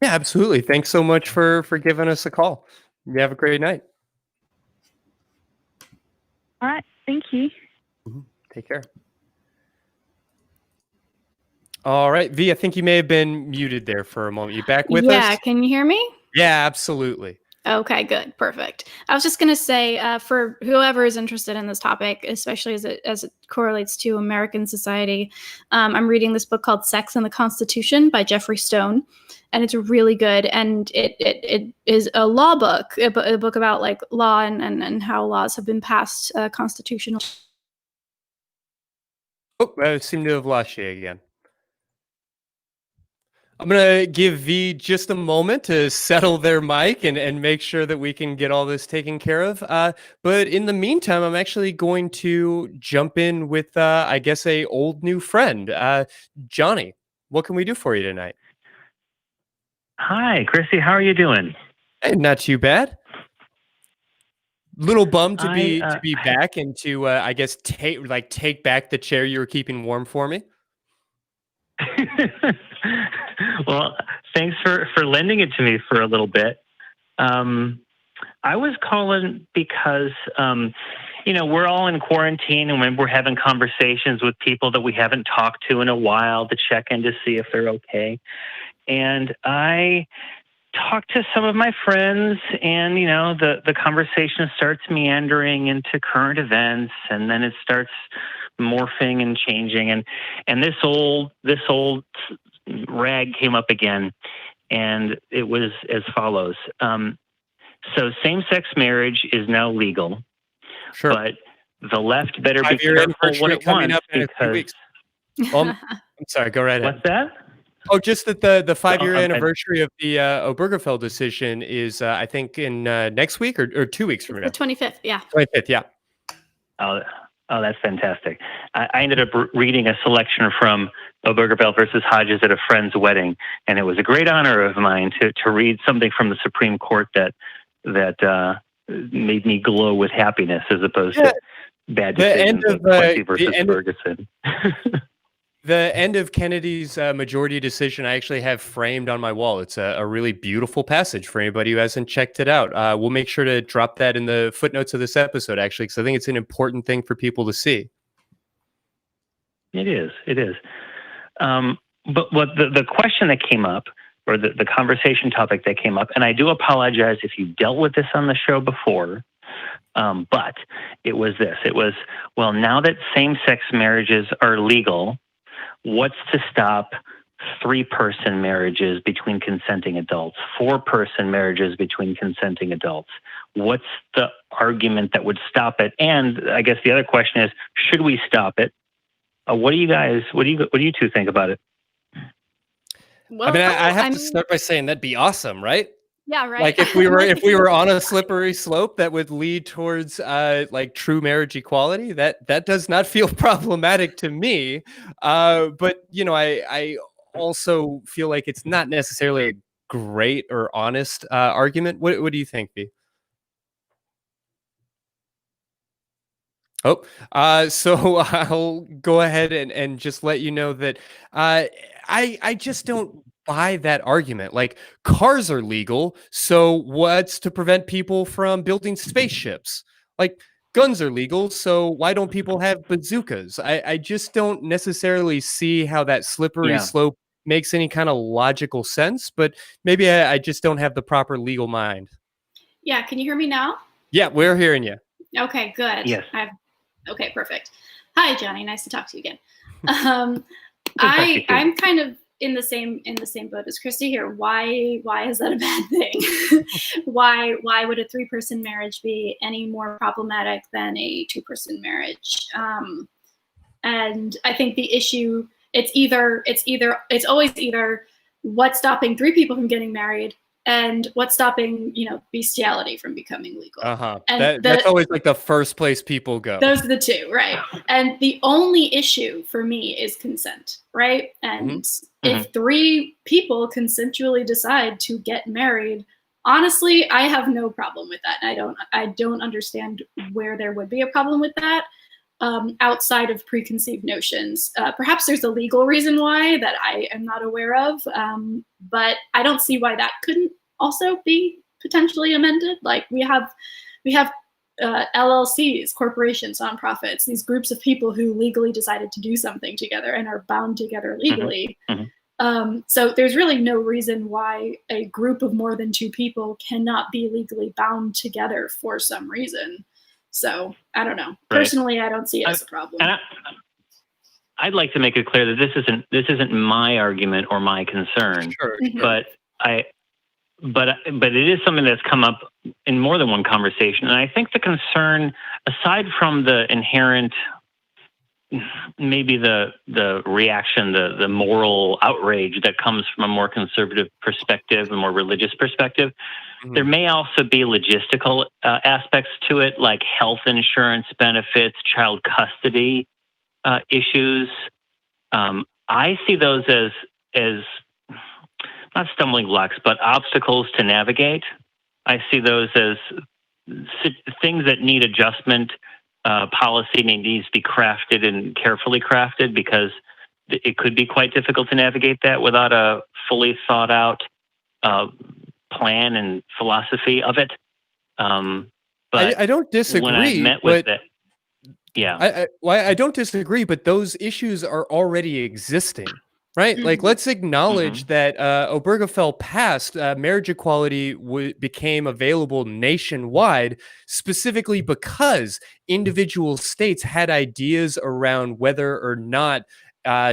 Yeah, absolutely. Thanks so much for giving us a call. You have a great night. All right. Thank you. Take care. All right, V, I think you may have been muted there for a moment. You back with us? Yeah, can you hear me? Yeah, absolutely. Okay, good, perfect. I was just going to say, for whoever is interested in this topic, especially as it correlates to American society, I'm reading this book called Sex and the Constitution by Jeffrey Stone, and it's really good. And it is a law book, a book about like law and how laws have been passed constitutional. Oh, I seem to have lost you again. I'm going to give V just a moment to settle their mic and make sure that we can get all this taken care of. But in the meantime, I'm actually going to jump in with, I guess, a old new friend. Johnny, what can we do for you tonight? Hi, Christy. How are you doing? Hey, not too bad. Little bummed to be back and to, I guess, take back the chair you were keeping warm for me. Well, thanks for lending it to me for a little bit. I was calling because, we're all in quarantine and when we're having conversations with people that we haven't talked to in a while to check in to see if they're okay. And I talked to some of my friends and, the conversation starts meandering into current events and then it starts morphing and changing. And this old rag came up again, and it was as follows. So same-sex marriage is now legal, Sure. but the left better be careful what it wants because... I'm sorry, go right ahead. What's that? Oh, just that the 5-year anniversary of the Obergefell decision is, I think, in next week or 2 weeks from now. The 25th, yeah. 25th, yeah. Oh, that's fantastic. I ended up reading a selection from Obergefell versus Hodges at a friend's wedding, and it was a great honor of mine to read something from the Supreme Court that made me glow with happiness as opposed to bad decisions like Quincy versus Ferguson. The end of Kennedy's majority decision I actually have framed on my wall. It's a really beautiful passage for anybody who hasn't checked it out. We'll make sure to drop that in the footnotes of this episode, actually, because I think it's an important thing for people to see. It is. But what the question that came up, or the conversation topic that came up, and I do apologize if you dealt with this on the show before, but it was this. It was, well, now that same-sex marriages are legal, what's to stop 3-person marriages between consenting adults, 4-person marriages between consenting adults? What's the argument that would stop it? And I guess the other question is, should we stop it? What do you two think about it? Well, I mean, I have to start by saying that'd be awesome, right? Yeah, right. Like if we were on a slippery slope that would lead towards like true marriage equality, that does not feel problematic to me. But I also feel like it's not necessarily a great or honest argument. What do you think, V? So I'll go ahead and just let you know that I just don't buy that argument. Like, cars are legal, so what's to prevent people from building spaceships? Like, guns are legal, so why don't people have bazookas? I just don't necessarily see how that slippery slope makes any kind of logical sense, but maybe I just don't have the proper legal mind. Yeah, can you hear me now? Yeah, we're hearing you. Okay, good. Yes. Okay, perfect. Hi, Johnny. Nice to talk to you again. I'm kind of in the same boat as Christy here. Why is that a bad thing? why would a 3-person marriage be any more problematic than a 2-person marriage? And I think the issue it's always either what's stopping 3 people from getting married and what's stopping, bestiality from becoming legal. And that's always like the first place people go. Those are the two, right? And the only issue for me is consent, right? And if 3 people consensually decide to get married, honestly, I have no problem with that. I don't understand where there would be a problem with that. Outside of preconceived notions. Perhaps there's a legal reason why that I am not aware of, but I don't see why that couldn't also be potentially amended. Like we have LLCs, corporations, nonprofits, these groups of people who legally decided to do something together and are bound together legally. So there's really no reason why a group of more than two people cannot be legally bound together for some reason. So I don't know. Personally, I don't see it as a problem. I'd like to make it clear that this isn't my argument or my concern, but it is something that's come up in more than one conversation. And I think the concern, aside from the inherent, maybe the reaction, the moral outrage that comes from a more conservative perspective, a more religious perspective, there may also be logistical aspects to it, like health insurance benefits, child custody issues. I see those as not stumbling blocks, but obstacles to navigate. I see those as things that need adjustment. Policy needs to be crafted and carefully crafted, because it could be quite difficult to navigate that without a fully thought out plan and philosophy of it. But I don't disagree. When I met with it, I don't disagree, but those issues are already existing. Right? Like, let's acknowledge that Obergefell passed, marriage equality became available nationwide, specifically because individual states had ideas around whether or not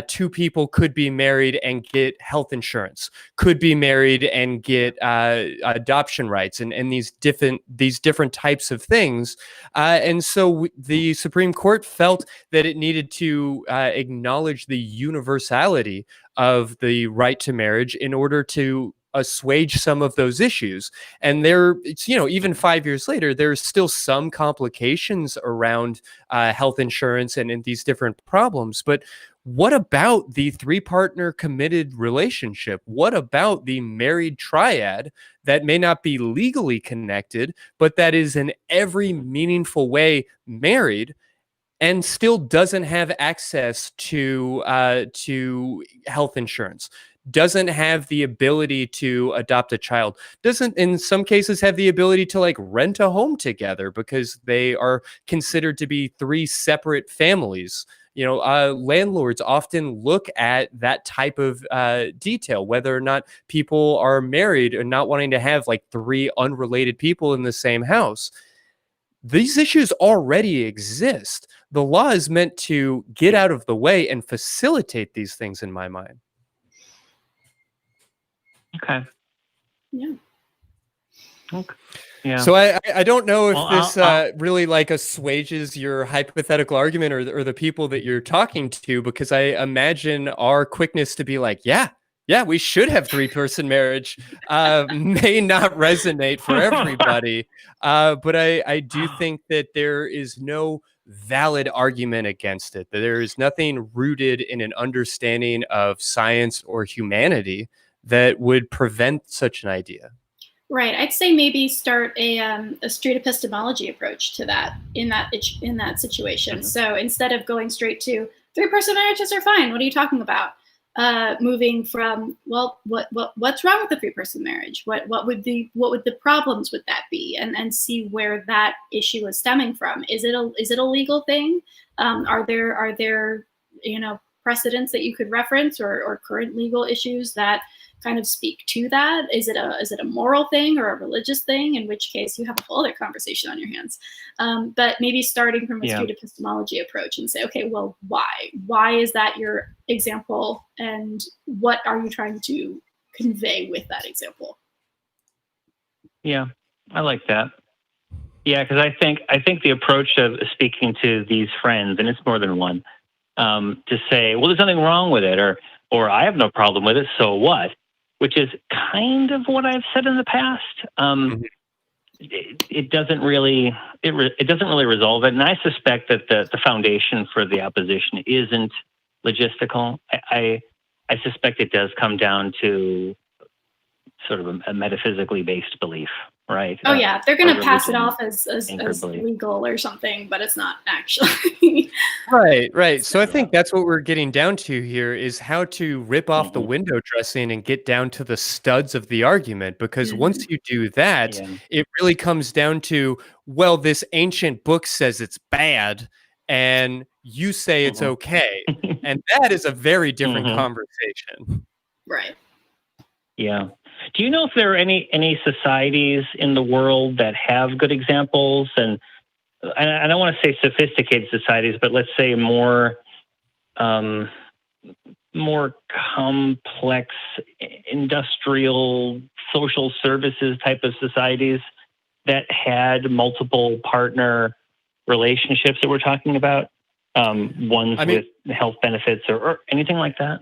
two people could be married and get health insurance, could be married and get adoption rights, and these different types of things. And so the Supreme Court felt that it needed to acknowledge the universality of the right to marriage in order to assuage some of those issues. And even 5 years later, there's still some complications around health insurance and in these different problems. But what about the three-partner committed relationship? What about the married triad that may not be legally connected, but that is in every meaningful way married and still doesn't have access to health insurance, doesn't have the ability to adopt a child, doesn't in some cases have the ability to like rent a home together because they are considered to be three separate families? Landlords often look at that type of detail, whether or not people are married and not wanting to have like three unrelated people in the same house. These issues already exist. The law is meant to get out of the way and facilitate these things, in my mind. Okay. Yeah. Okay. Yeah. So I don't know if this really like assuages your hypothetical argument or the people that you're talking to, because I imagine our quickness to be like, yeah, we should have three-person marriage may not resonate for everybody. But I do think that there is no valid argument against it, that there is nothing rooted in an understanding of science or humanity that would prevent such an idea. Right. I'd say maybe start a street epistemology approach to that in that situation. So instead of going straight to three-person marriages are fine, what are you talking about? Moving from, well, what's wrong with the three-person marriage? What would the problems with that be? And see where that issue is stemming from. Is it a legal thing? Are there precedents that you could reference or current legal issues that kind of speak to that? Is it a moral thing or a religious thing? In which case you have a whole other conversation on your hands. But maybe starting from a street epistemology approach and say, okay, well, why? Why is that your example? And what are you trying to convey with that example? Yeah, I like that. Yeah, because I think the approach of speaking to these friends, and it's more than one, to say, well, there's nothing wrong with it, or I have no problem with it, so what? Which is kind of what I've said in the past. It doesn't really resolve it, and I suspect that the foundation for the opposition isn't logistical. I suspect it does come down to sort of a metaphysically based belief, right? Oh yeah, they're going to pass it religion off as anchored belief. legal or something, but it's not actually. Right. So I think that's what we're getting down to here is how to rip off the Mhm. window dressing and get down to the studs of the argument. Because once you do that, Yeah. it really comes down to, well, this ancient book says it's bad, and you say it's Mhm. okay. And that is a very different Mhm. conversation. Right. Yeah. Do you know if there are any societies in the world that have good examples? And I don't want to say sophisticated societies, but let's say more complex industrial social services type of societies that had multiple partner relationships that we're talking about, ones with health benefits or anything like that?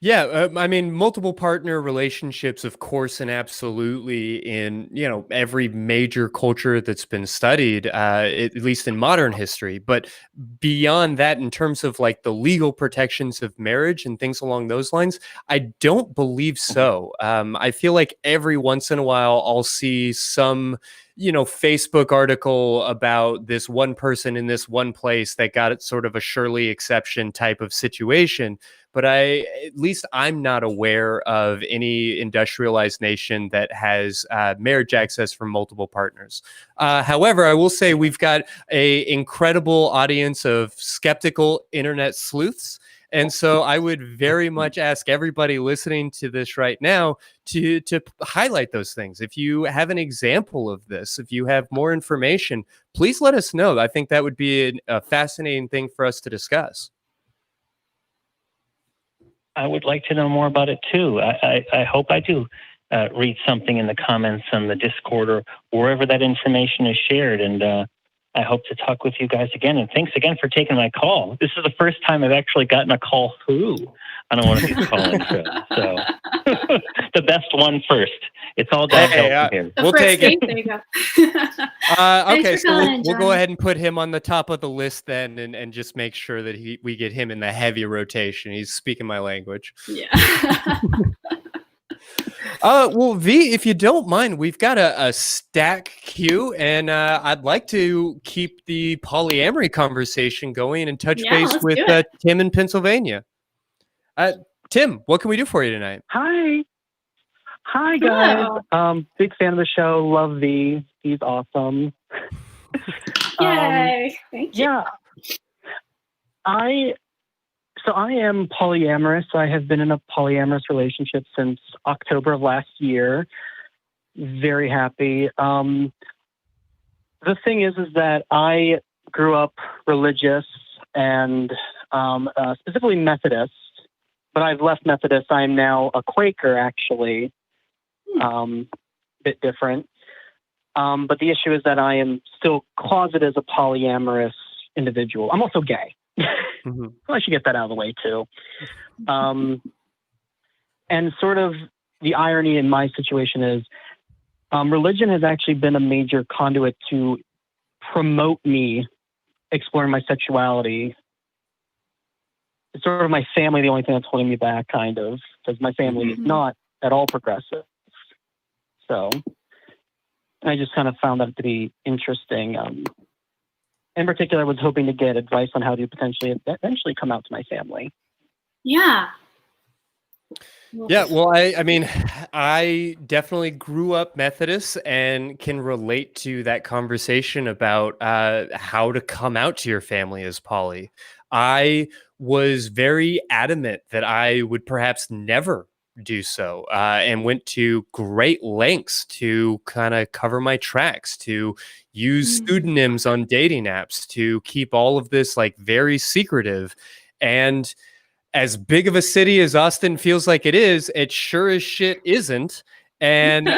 Yeah, I mean, multiple partner relationships, of course, and absolutely in, every major culture that's been studied, at least in modern history. But beyond that, in terms of like the legal protections of marriage and things along those lines, I don't believe so. I feel like every once in a while I'll see some Facebook article about this one person in this one place that got it sort of a Shirley exception type of situation. But at least I'm not aware of any industrialized nation that has marriage access from multiple partners. However, I will say we've got an incredible audience of skeptical internet sleuths. And so I would very much ask everybody listening to this right now to highlight those things. If you have an example of this, if you have more information, please let us know. I think that would be a fascinating thing for us to discuss. I would like to know more about it too. I hope I do read something in the comments on the Discord or wherever that information is shared. And I hope to talk with you guys again. And thanks again for taking my call. This is the first time I've actually gotten a call through on one of these call-in shows. So the best one first. It's all downhill from here. We'll take it. There you go. Okay, so we'll go ahead and put him on the top of the list then, and just make sure that we get him in the heavy rotation. He's speaking my language. Yeah. Well, V, if you don't mind, we've got a stack queue, and I'd like to keep the polyamory conversation going and touch base with Tim in Pennsylvania. Tim, what can we do for you tonight? Hi guys. Big fan of the show. Love V. He's awesome. Yay! Thank you. Yeah. I am polyamorous. I have been in a polyamorous relationship since October of last year. Very happy. The thing is that I grew up religious and specifically Methodist, but I've left Methodist. I am now a Quaker, actually. Bit different. But the issue is that I am still closeted as a polyamorous individual. I'm also gay. Mm-hmm. I should get that out of the way too. And sort of the irony in my situation is religion has actually been a major conduit to promote me exploring my sexuality. It's sort of my family, the only thing that's holding me back, kind of, because my family is not at all progressive. So I just kind of found that to be interesting. In particular, I was hoping to get advice on how to potentially eventually come out to my family. Yeah. Yeah, well, I mean, I definitely grew up Methodist and can relate to that conversation about how to come out to your family as poly. I was very adamant that I would perhaps never do so, and went to great lengths to kind of cover my tracks, to use pseudonyms on dating apps, to keep all of this like very secretive. And as big of a city as Austin feels like it is, it sure as shit isn't. And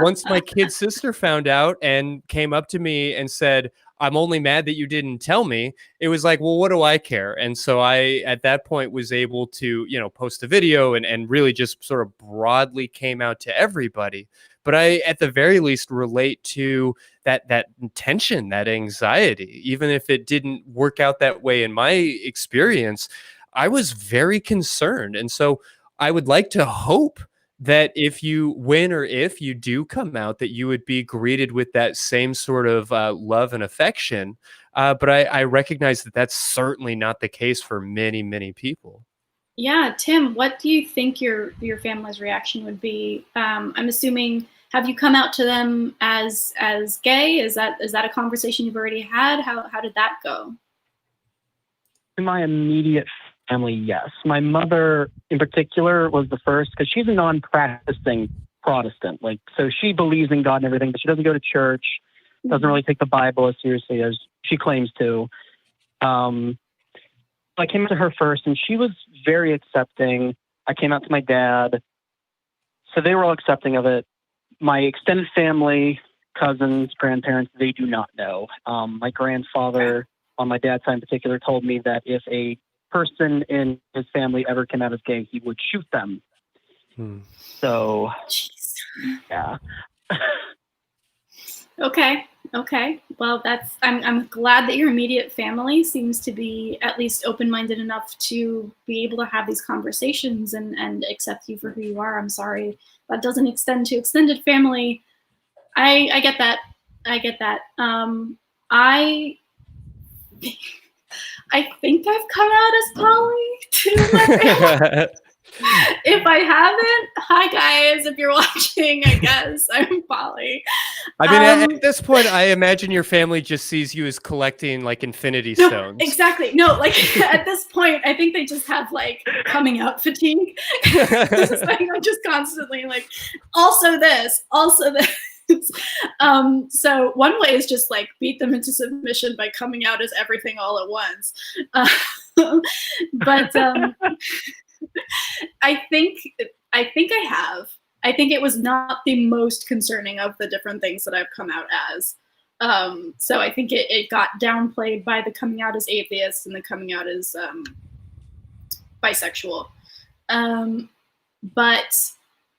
once my kid sister found out and came up to me and said, "I'm only mad that you didn't tell me," it was like, well, what do I care? And so I, at that point, was able to, post a video and really just sort of broadly came out to everybody. But I, at the very least, relate to that tension, that anxiety, even if it didn't work out that way in my experience. I was very concerned. And so I would like to hope that if you, when or if you do come out, that you would be greeted with that same sort of love and affection. But I recognize that that's certainly not the case for many, many people. Yeah, Tim, what do you think your family's reaction would be? I'm assuming, have you come out to them as gay? Is that a conversation you've already had? How did that go? In my immediate family, yes. My mother, in particular, was the first because she's a non-practicing Protestant. Like, so she believes in God and everything, but she doesn't go to church. Doesn't really take the Bible as seriously as she claims to. I came to her first, and she was very accepting. I came out to my dad, so they were all accepting of it. My extended family, cousins, grandparents, they do not know. My grandfather, on my dad's side in particular, told me that if a person in his family ever came out as gay, he would shoot them. So, Jeez. yeah. Okay. Well, I'm glad that your immediate family seems to be at least open-minded enough to be able to have these conversations and accept you for who you are. I'm sorry that doesn't extend to extended family. I get that. I think I've come out as poly to my family. If I haven't, hi guys. If you're watching, I guess I'm poly. I mean, at this point, I imagine your family just sees you as collecting like infinity stones. Exactly. No, like at this point, I think they just have like coming out fatigue. I'm just constantly like, also this. So one way is just like beat them into submission by coming out as everything all at once. But I think I have. I think it was not the most concerning of the different things that I've come out as. So I think it got downplayed by the coming out as atheist and the coming out as bisexual. But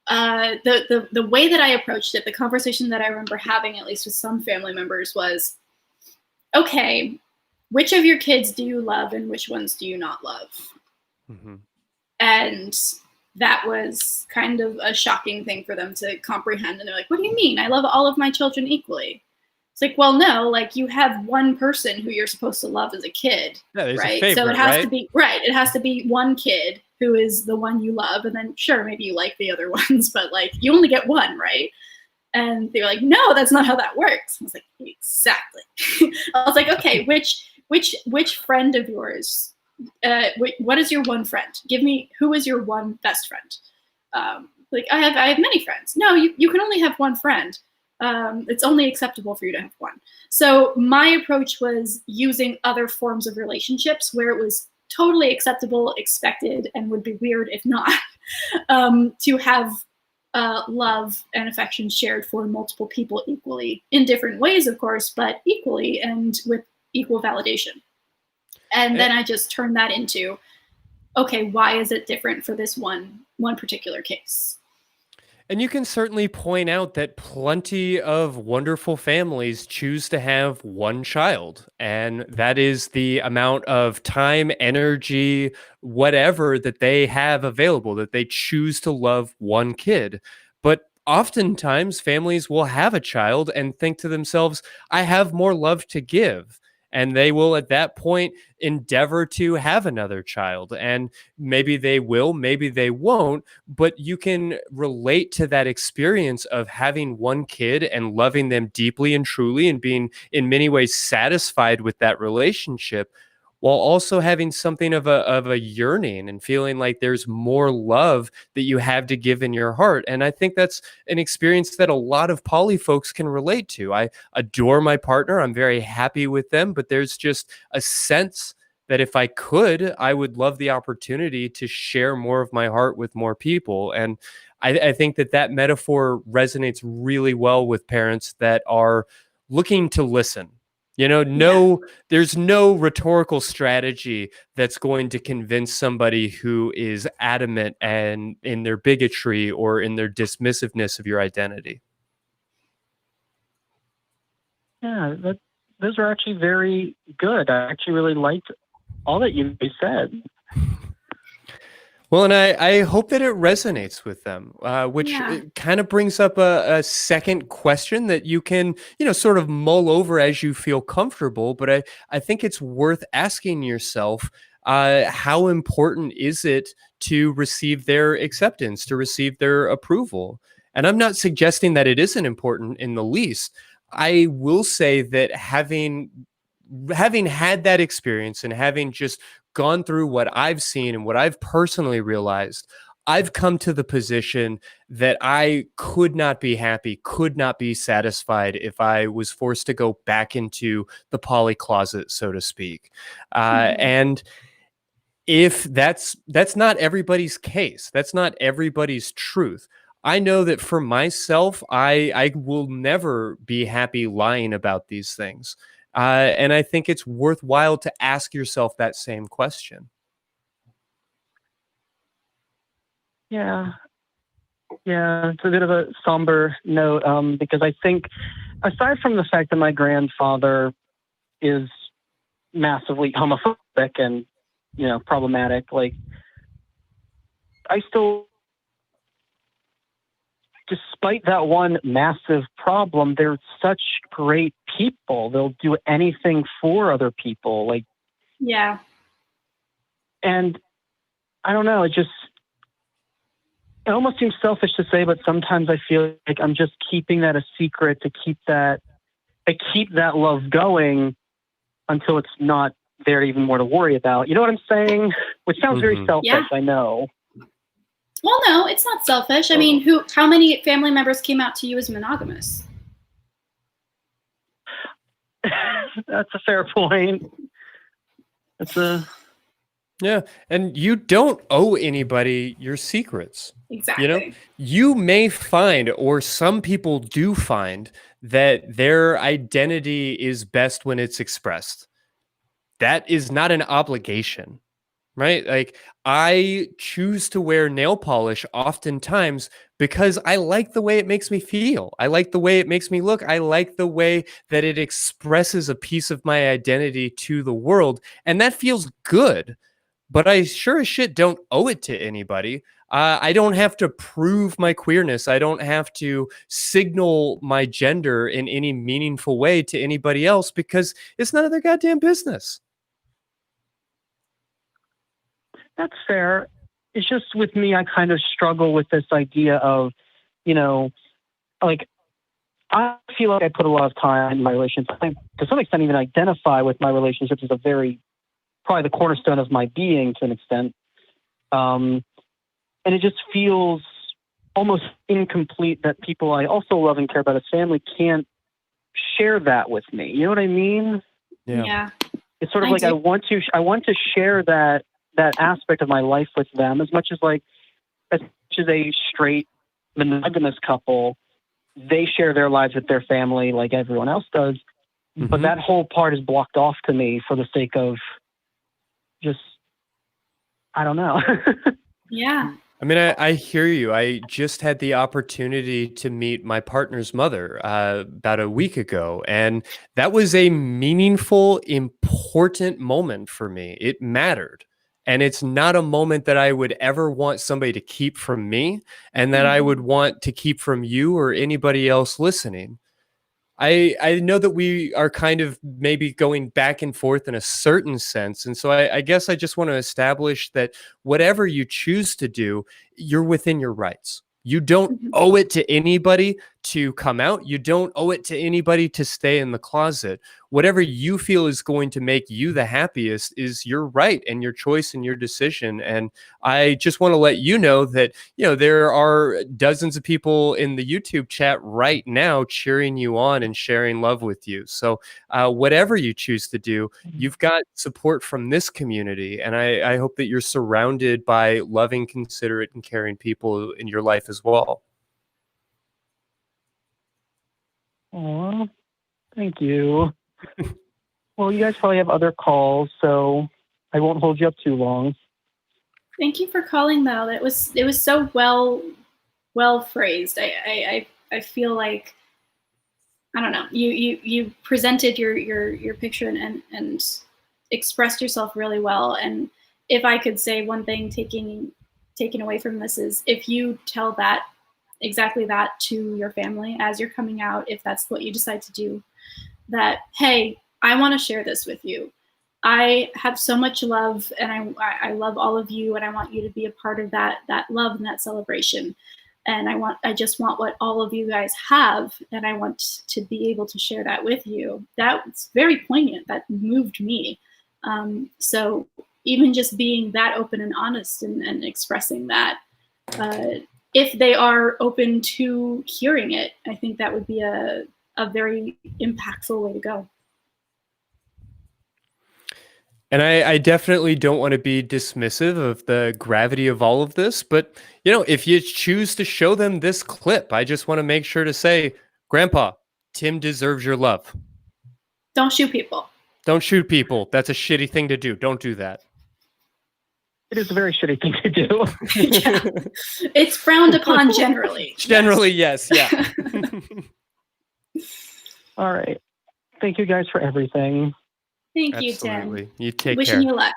the way that I approached it, the conversation that I remember having, at least with some family members, was, okay, which of your kids do you love and which ones do you not love? Mm-hmm. And that was kind of a shocking thing for them to comprehend. And they're like, what do you mean? I love all of my children equally. It's like, well, no, like you have one person who you're supposed to love as a kid, right? Favorite, so it has to be, right. It has to be one kid who is the one you love. And then sure, maybe you like the other ones, but like you only get one, right? And they were like, no, that's not how that works. I was like, exactly. I was like, okay, which friend of yours, what is your one friend? Give me, who is your one best friend? Like I have many friends. No, you can only have one friend. It's only acceptable for you to have one. So my approach was using other forms of relationships where it was totally acceptable, expected, and would be weird if not, to have love and affection shared for multiple people equally, in different ways, of course, but equally and with equal validation. And then I just turned that into, okay, why is it different for this one particular case? And you can certainly point out that plenty of wonderful families choose to have one child. And that is the amount of time, energy, whatever that they have available, that they choose to love one kid. But oftentimes families will have a child and think to themselves, I have more love to give. And they will at that point endeavor to have another child. And maybe they will, maybe they won't, but you can relate to that experience of having one kid and loving them deeply and truly and being in many ways satisfied with that relationship, while also having something of a yearning and feeling like there's more love that you have to give in your heart. And I think that's an experience that a lot of poly folks can relate to. I adore my partner. I'm very happy with them, but there's just a sense that if I could, I would love the opportunity to share more of my heart with more people. And I think that metaphor resonates really well with parents that are looking to listen. There's no rhetorical strategy that's going to convince somebody who is adamant and in their bigotry or in their dismissiveness of your identity. Yeah, those are actually very good. I actually really liked all that you said. Well, and I hope that it resonates with them, which Yeah. kind of brings up a second question that you can, sort of mull over as you feel comfortable. But I think it's worth asking yourself, how important is it to receive their acceptance, to receive their approval? And I'm not suggesting that it isn't important in the least. I will say that having had that experience and having just gone through what I've seen and what I've personally realized, I've come to the position that I could not be happy, could not be satisfied if I was forced to go back into the poly closet, so to speak. And if that's not everybody's case, that's not everybody's truth. I know that for myself, I will never be happy lying about these things. And I think it's worthwhile to ask yourself that same question. Yeah. Yeah, it's a bit of a somber note, because I think, aside from the fact that my grandfather is massively homophobic and, problematic, like, I still, despite that one massive problem, they're such great people. They'll do anything for other people. Like, Yeah. and I don't know, it almost seems selfish to say, but sometimes I feel like I'm just keeping that a secret to keep that love going until it's not there even more to worry about. You know what I'm saying? Which sounds very selfish, Yeah. I know. Well, no, it's not selfish. I mean, how many family members came out to you as monogamous? That's a fair point. Yeah. And you don't owe anybody your secrets. Exactly. You may find, or some people do find, that their identity is best when it's expressed. That is not an obligation, right? Like, I choose to wear nail polish oftentimes because I like the way it makes me feel. I like the way it makes me look. I like the way that it expresses a piece of my identity to the world. And that feels good. But I sure as shit don't owe it to anybody. I don't have to prove my queerness. I don't have to signal my gender in any meaningful way to anybody else because it's none of their goddamn business. That's fair. It's just with me, I kind of struggle with this idea of, like, I feel like I put a lot of time in my relationships. I, to some extent, even identify with my relationships as probably the cornerstone of my being to an extent. And it just feels almost incomplete that people I also love and care about as family can't share that with me. You know what I mean? Yeah. It's sort of like I want to share that aspect of my life with them as much as a straight monogamous couple. They share their lives with their family like everyone else does. Mm-hmm. But that whole part is blocked off to me for the sake of just, I don't know. Yeah. I mean, I hear you. I just had the opportunity to meet my partner's mother about a week ago, and that was a meaningful, important moment for me. It mattered. And it's not a moment that I would ever want somebody to keep from me and that I would want to keep from you or anybody else listening. I know that we are kind of maybe going back and forth in a certain sense. And so I guess I just want to establish that whatever you choose to do, you're within your rights. You don't owe it to anybody to come out. You don't owe it to anybody to stay in the closet. Whatever you feel is going to make you the happiest is your right and your choice and your decision. And I just want to let you know that, there are dozens of people in the YouTube chat right now cheering you on and sharing love with you. So whatever you choose to do, you've got support from this community. And I hope that you're surrounded by loving, considerate, and caring people in your life as well. Aw, thank you. Well, you guys probably have other calls, so I won't hold you up too long. Thank you for calling, though. It was so well phrased. I feel like, I don't know. You presented your picture and expressed yourself really well. And if I could say one thing, taking taken away from this is if you tell that exactly that to your family as you're coming out, if that's what you decide to do, that, hey, I want to share this with you. I have so much love, and I love all of you, and I want you to be a part of that love and that celebration. And I just want what all of you guys have, and I want to be able to share that with you. That's very poignant. That moved me. So even just being that open and honest and expressing that, if they are open to hearing it, I think that would be a very impactful way to go. And I definitely don't want to be dismissive of the gravity of all of this, but if you choose to show them this clip, I just want to make sure to say, Grandpa, Tim deserves your love. Don't shoot people. Don't shoot people. That's a shitty thing to do. Don't do that. It is a very shitty thing to do. Yeah. It's frowned upon generally. Generally, yes. Yeah. All right. Thank you guys for everything. Thank you, Absolutely. Tim. You take Wishing care. you luck.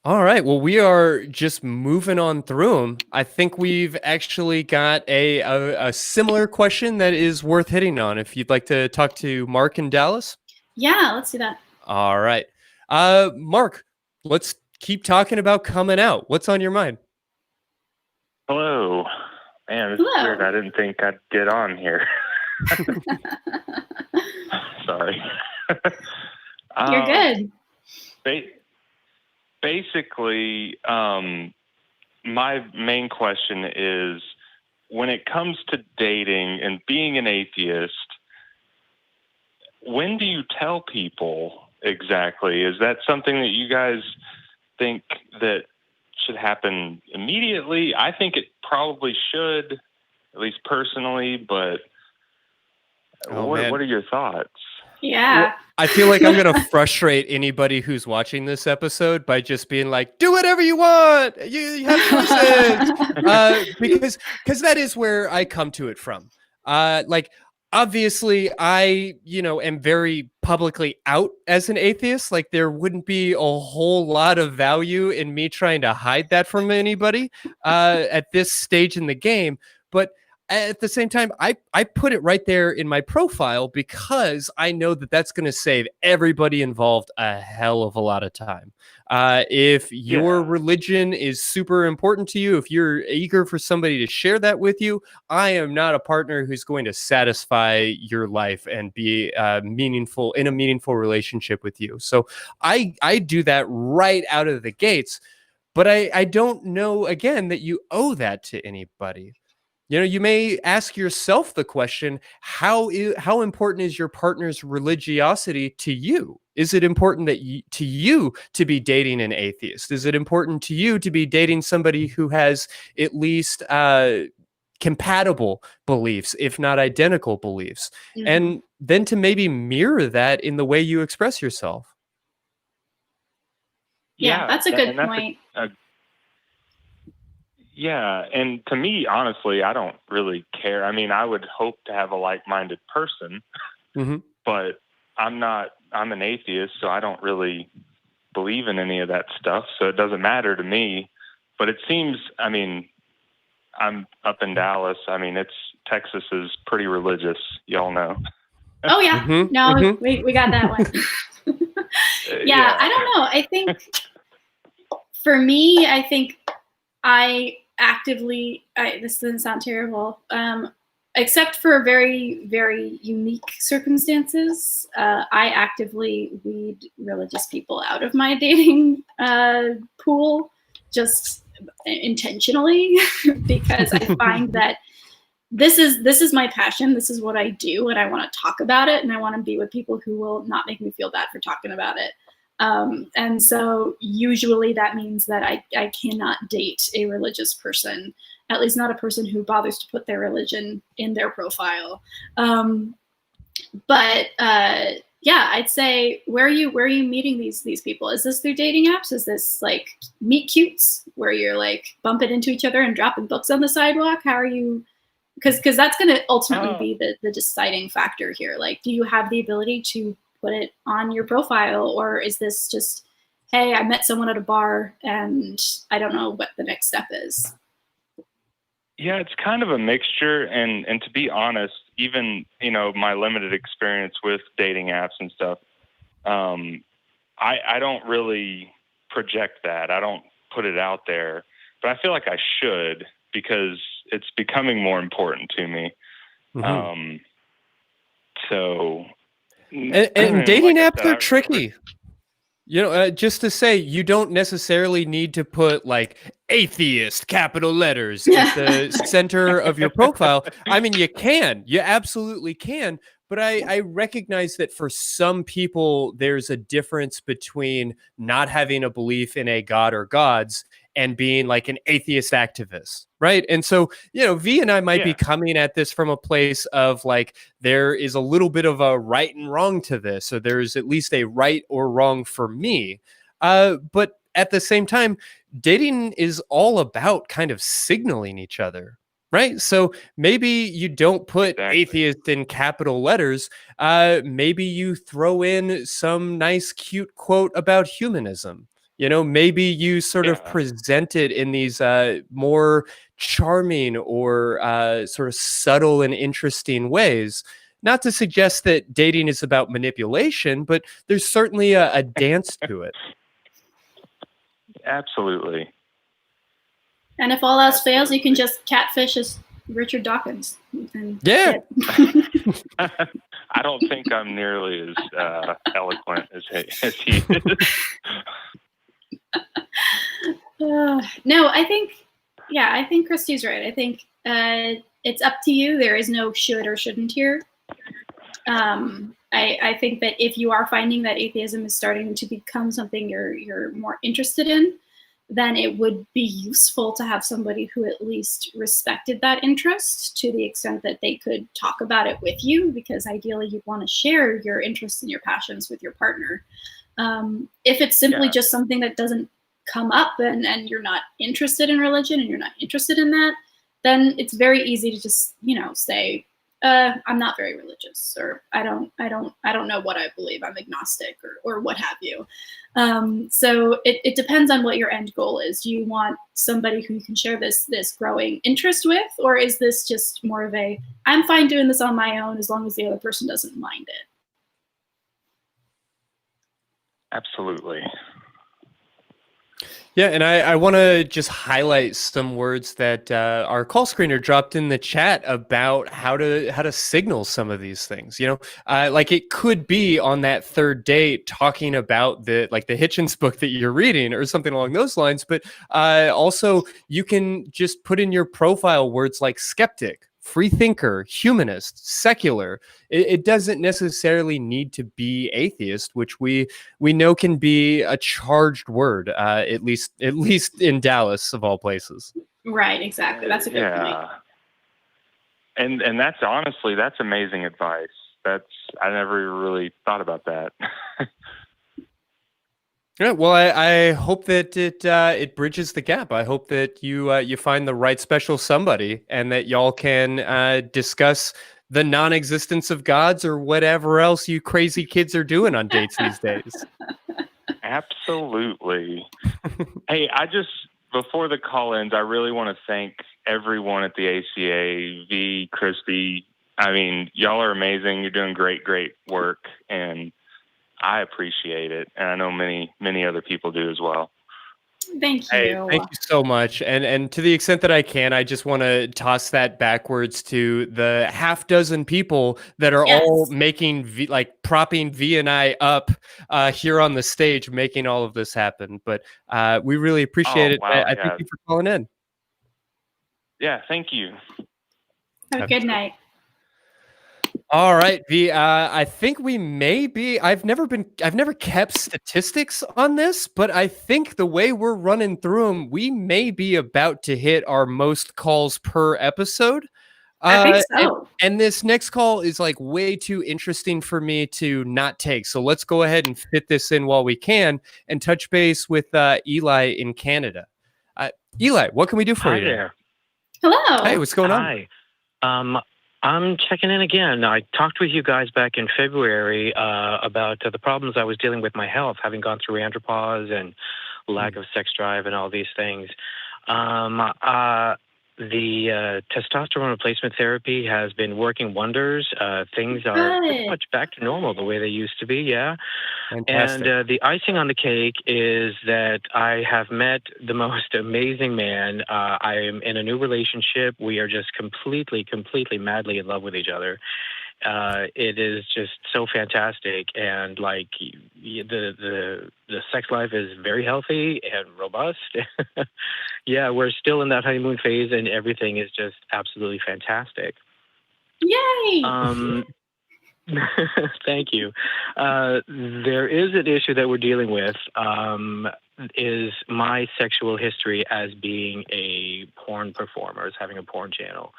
All right. Well, we are just moving on through them. I think we've actually got a similar question that is worth hitting on. If you'd like to talk to Mark in Dallas. Yeah, let's do that. All right. Mark, let's keep talking about coming out. What's on your mind? Hello. Man, this is weird. I didn't think I'd get on here. Sorry. You're good. Basically, my main question is, when it comes to dating and being an atheist, when do you tell people exactly? Is that something that you guys think that should happen immediately? I think it probably should, at least personally, but what are your thoughts? Yeah. Well, I feel like I'm going to frustrate anybody who's watching this episode by just being like, do whatever you want. You have choices. Because that is where I come to it from. Obviously, I, am very publicly out as an atheist. Like, there wouldn't be a whole lot of value in me trying to hide that from anybody at this stage in the game. But at the same time, I put it right there in my profile because I know that that's going to save everybody involved a hell of a lot of time. If your religion is super important to you, if you're eager for somebody to share that with you, I am not a partner who's going to satisfy your life and be in a meaningful relationship with you. So I do that right out of the gates, but I don't know, again, that you owe that to anybody. You may ask yourself the question, how important is your partner's religiosity to you? Is it important to you to be dating an atheist? Is it important to you to be dating somebody who has at least compatible beliefs, if not identical beliefs? Mm-hmm. And then to maybe mirror that in the way you express yourself. Yeah, that's a good point. Yeah, and to me, honestly, I don't really care. I mean, I would hope to have a like-minded person, mm-hmm. but I'm an atheist, so I don't really believe in any of that stuff, so it doesn't matter to me. But it seems, I mean, I'm up in Dallas. I mean, Texas is pretty religious, y'all know. Oh, yeah. Mm-hmm. No, mm-hmm. we got that one. Yeah, I don't know. I think for me, I actively, this doesn't sound terrible, except for very, very unique circumstances, I actively weed religious people out of my dating pool, just intentionally, because I find that this is my passion. This is what I do, and I want to talk about it, and I want to be with people who will not make me feel bad for talking about it. And so usually that means that I cannot date a religious person, at least not a person who bothers to put their religion in their profile. Yeah, I'd say, where are you meeting these people? Is this through dating apps? Is this like meet cutes where you're like bumping into each other and dropping books on the sidewalk? How are you? Because that's going to ultimately be the deciding factor here. Like, do you have the ability to put it on your profile, or is this just hey, I met someone at a bar and I don't know what the next step is? Yeah, it's kind of a mixture. And to be honest, even, my limited experience with dating apps and stuff, I don't really project that. I don't put it out there, but I feel like I should, because it's becoming more important to me. Mm-hmm. So, and dating apps are tricky. Just to say, you don't necessarily need to put like atheist capital letters at the center of your profile. I mean, you absolutely can. But I recognize that for some people, there's a difference between not having a belief in a god or gods and being like an atheist activist, right? And so, V and I might be coming at this from a place of like, there is a little bit of a right and wrong to this, or there's at least a right or wrong for me. But at the same time, dating is all about kind of signaling each other. Right. So maybe you don't put atheist in capital letters. Maybe you throw in some nice, cute quote about humanism. Maybe you sort of present it in these more charming or sort of subtle and interesting ways. Not to suggest that dating is about manipulation, but there's certainly a dance to it. Absolutely. And if all else fails, you can just catfish as Richard Dawkins. Yeah. I don't think I'm nearly as eloquent as he is. No, I think Christy's right. I think it's up to you. There is no should or shouldn't here. I think that if you are finding that atheism is starting to become something you're more interested in, then it would be useful to have somebody who at least respected that interest to the extent that they could talk about it with you, because ideally you'd want to share your interests and your passions with your partner. If it's simply just something that doesn't come up and you're not interested in religion and you're not interested in that, then it's very easy to just, say, I'm not very religious, or I don't know what I believe. I'm agnostic, or what have you. So it depends on what your end goal is. Do you want somebody who you can share this growing interest with, or is this just more of a, I'm fine doing this on my own as long as the other person doesn't mind it? Absolutely. Yeah, and I want to just highlight some words that our call screener dropped in the chat about how to signal some of these things. Like it could be on that third date talking about the Hitchens book that you're reading or something along those lines. But also you can just put in your profile words like skeptic, free thinker, humanist, secular. It doesn't necessarily need to be atheist, which we know can be a charged word, at least in Dallas of all places. Right, exactly. That's a good point. And that's honestly, that's amazing advice. I never really thought about that. Yeah, well, I hope that it bridges the gap. I hope that you find the right special somebody, and that y'all can discuss the non-existence of gods or whatever else you crazy kids are doing on dates these days. Absolutely. Hey, before the call ends, I really want to thank everyone at the ACA, V, Christy. I mean, y'all are amazing. You're doing great work, and I appreciate it, and I know many, many other people do as well. Thank you. Hey, thank you so much. And to the extent that I can, I just want to toss that backwards to the half dozen people that are all making propping V and I up here on the stage, making all of this happen. But we really appreciate it. Wow, I thank you for calling in. Yeah, thank you. Have a good night. All right, V. I think we may be. I've never kept statistics on this, but I think the way we're running through them, we may be about to hit our most calls per episode. I think so. And this next call is like way too interesting for me to not take. So let's go ahead and fit this in while we can and touch base with Eli in Canada. Eli, what can we do for you? Hi there. Hello. Hey, what's going on? Hi. I'm checking in again. I talked with you guys back in February about the problems I was dealing with my health, having gone through andropause and lack of sex drive and all these things. The testosterone replacement therapy has been working wonders. Things are pretty much back to normal the way they used to be, yeah. Fantastic. And the icing on the cake is that I have met the most amazing man. I am in a new relationship. We are just completely madly in love with each other. It is just so fantastic, and like the sex life is very healthy and robust. Yeah, we're still in that honeymoon phase, and everything is just absolutely fantastic. Yay! Thank you. There is an issue that we're dealing with. Is my sexual history as being a porn performer, as having a porn channel.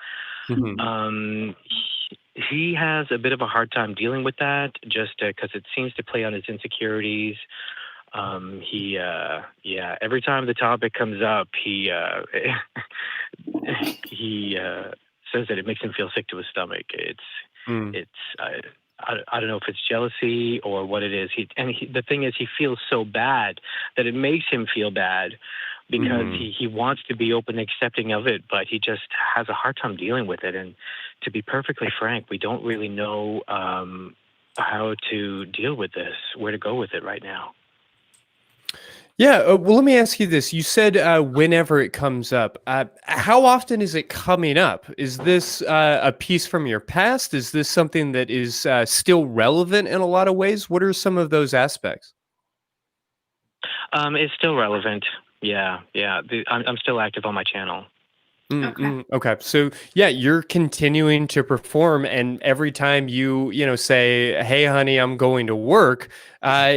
He has a bit of a hard time dealing with that, just because it seems to play on his insecurities. Every time the topic comes up, he says that it makes him feel sick to his stomach. I don't know if it's jealousy or what it is. The thing is, he feels so bad that it makes him feel bad, because he wants to be open and accepting of it, but he just has a hard time dealing with it. And to be perfectly frank, we don't really know how to deal with this, where to go with it right now. Yeah, well, let me ask you this. You said whenever it comes up. How often is it coming up? Is this a piece from your past? Is this something that is still relevant in a lot of ways? What are some of those aspects? It's still relevant. Yeah. I'm still active on my channel. Okay. So yeah, you're continuing to perform, and every time you say, "Hey, honey, I'm going to work,"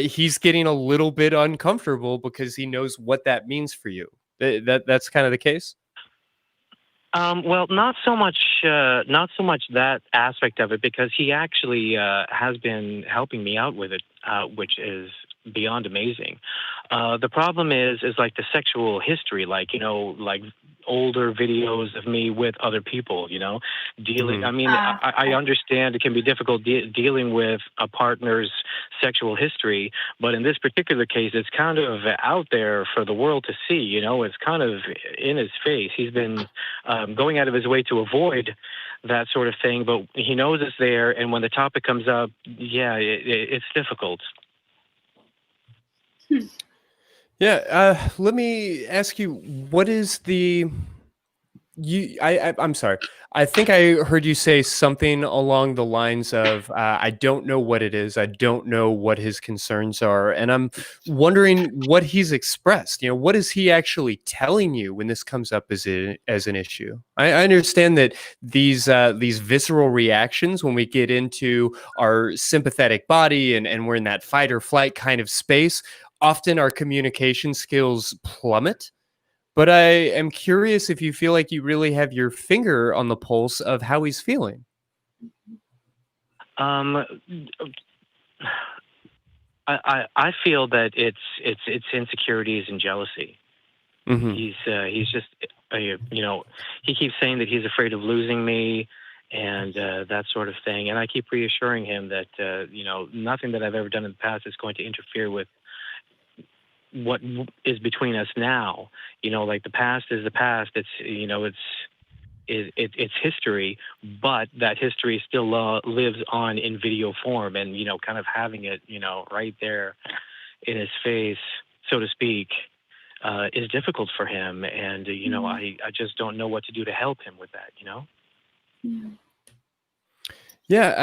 he's getting a little bit uncomfortable because he knows what that means for you. That's kind of the case. Well, not so much that aspect of it, because he actually has been helping me out with it, which is beyond amazing. The problem is like the sexual history, like older videos of me with other people, dealing. I mean, I understand it can be difficult dealing with a partner's sexual history, but in this particular case, it's kind of out there for the world to see. It's kind of in his face. He's been going out of his way to avoid that sort of thing, but he knows it's there. And when the topic comes up, yeah, it's difficult. Yeah. Let me ask you, what is I'm sorry. I think I heard you say something along the lines of, I don't know what it is. I don't know what his concerns are. And I'm wondering what he's expressed. What is he actually telling you when this comes up as an issue? I understand that these visceral reactions, when we get into our sympathetic body and we're in that fight or flight kind of space, often our communication skills plummet. But I am curious if you feel like you really have your finger on the pulse of how he's feeling. I feel that it's insecurities and jealousy. He's just he keeps saying that he's afraid of losing me and that sort of thing. And I keep reassuring him that nothing that I've ever done in the past is going to interfere with what is between us now. Like the past is the past. It's it's history, but that history still lives on in video form, and kind of having it right there in his face, so to speak, is difficult for him. And I just don't know what to do to help him with that. Yeah,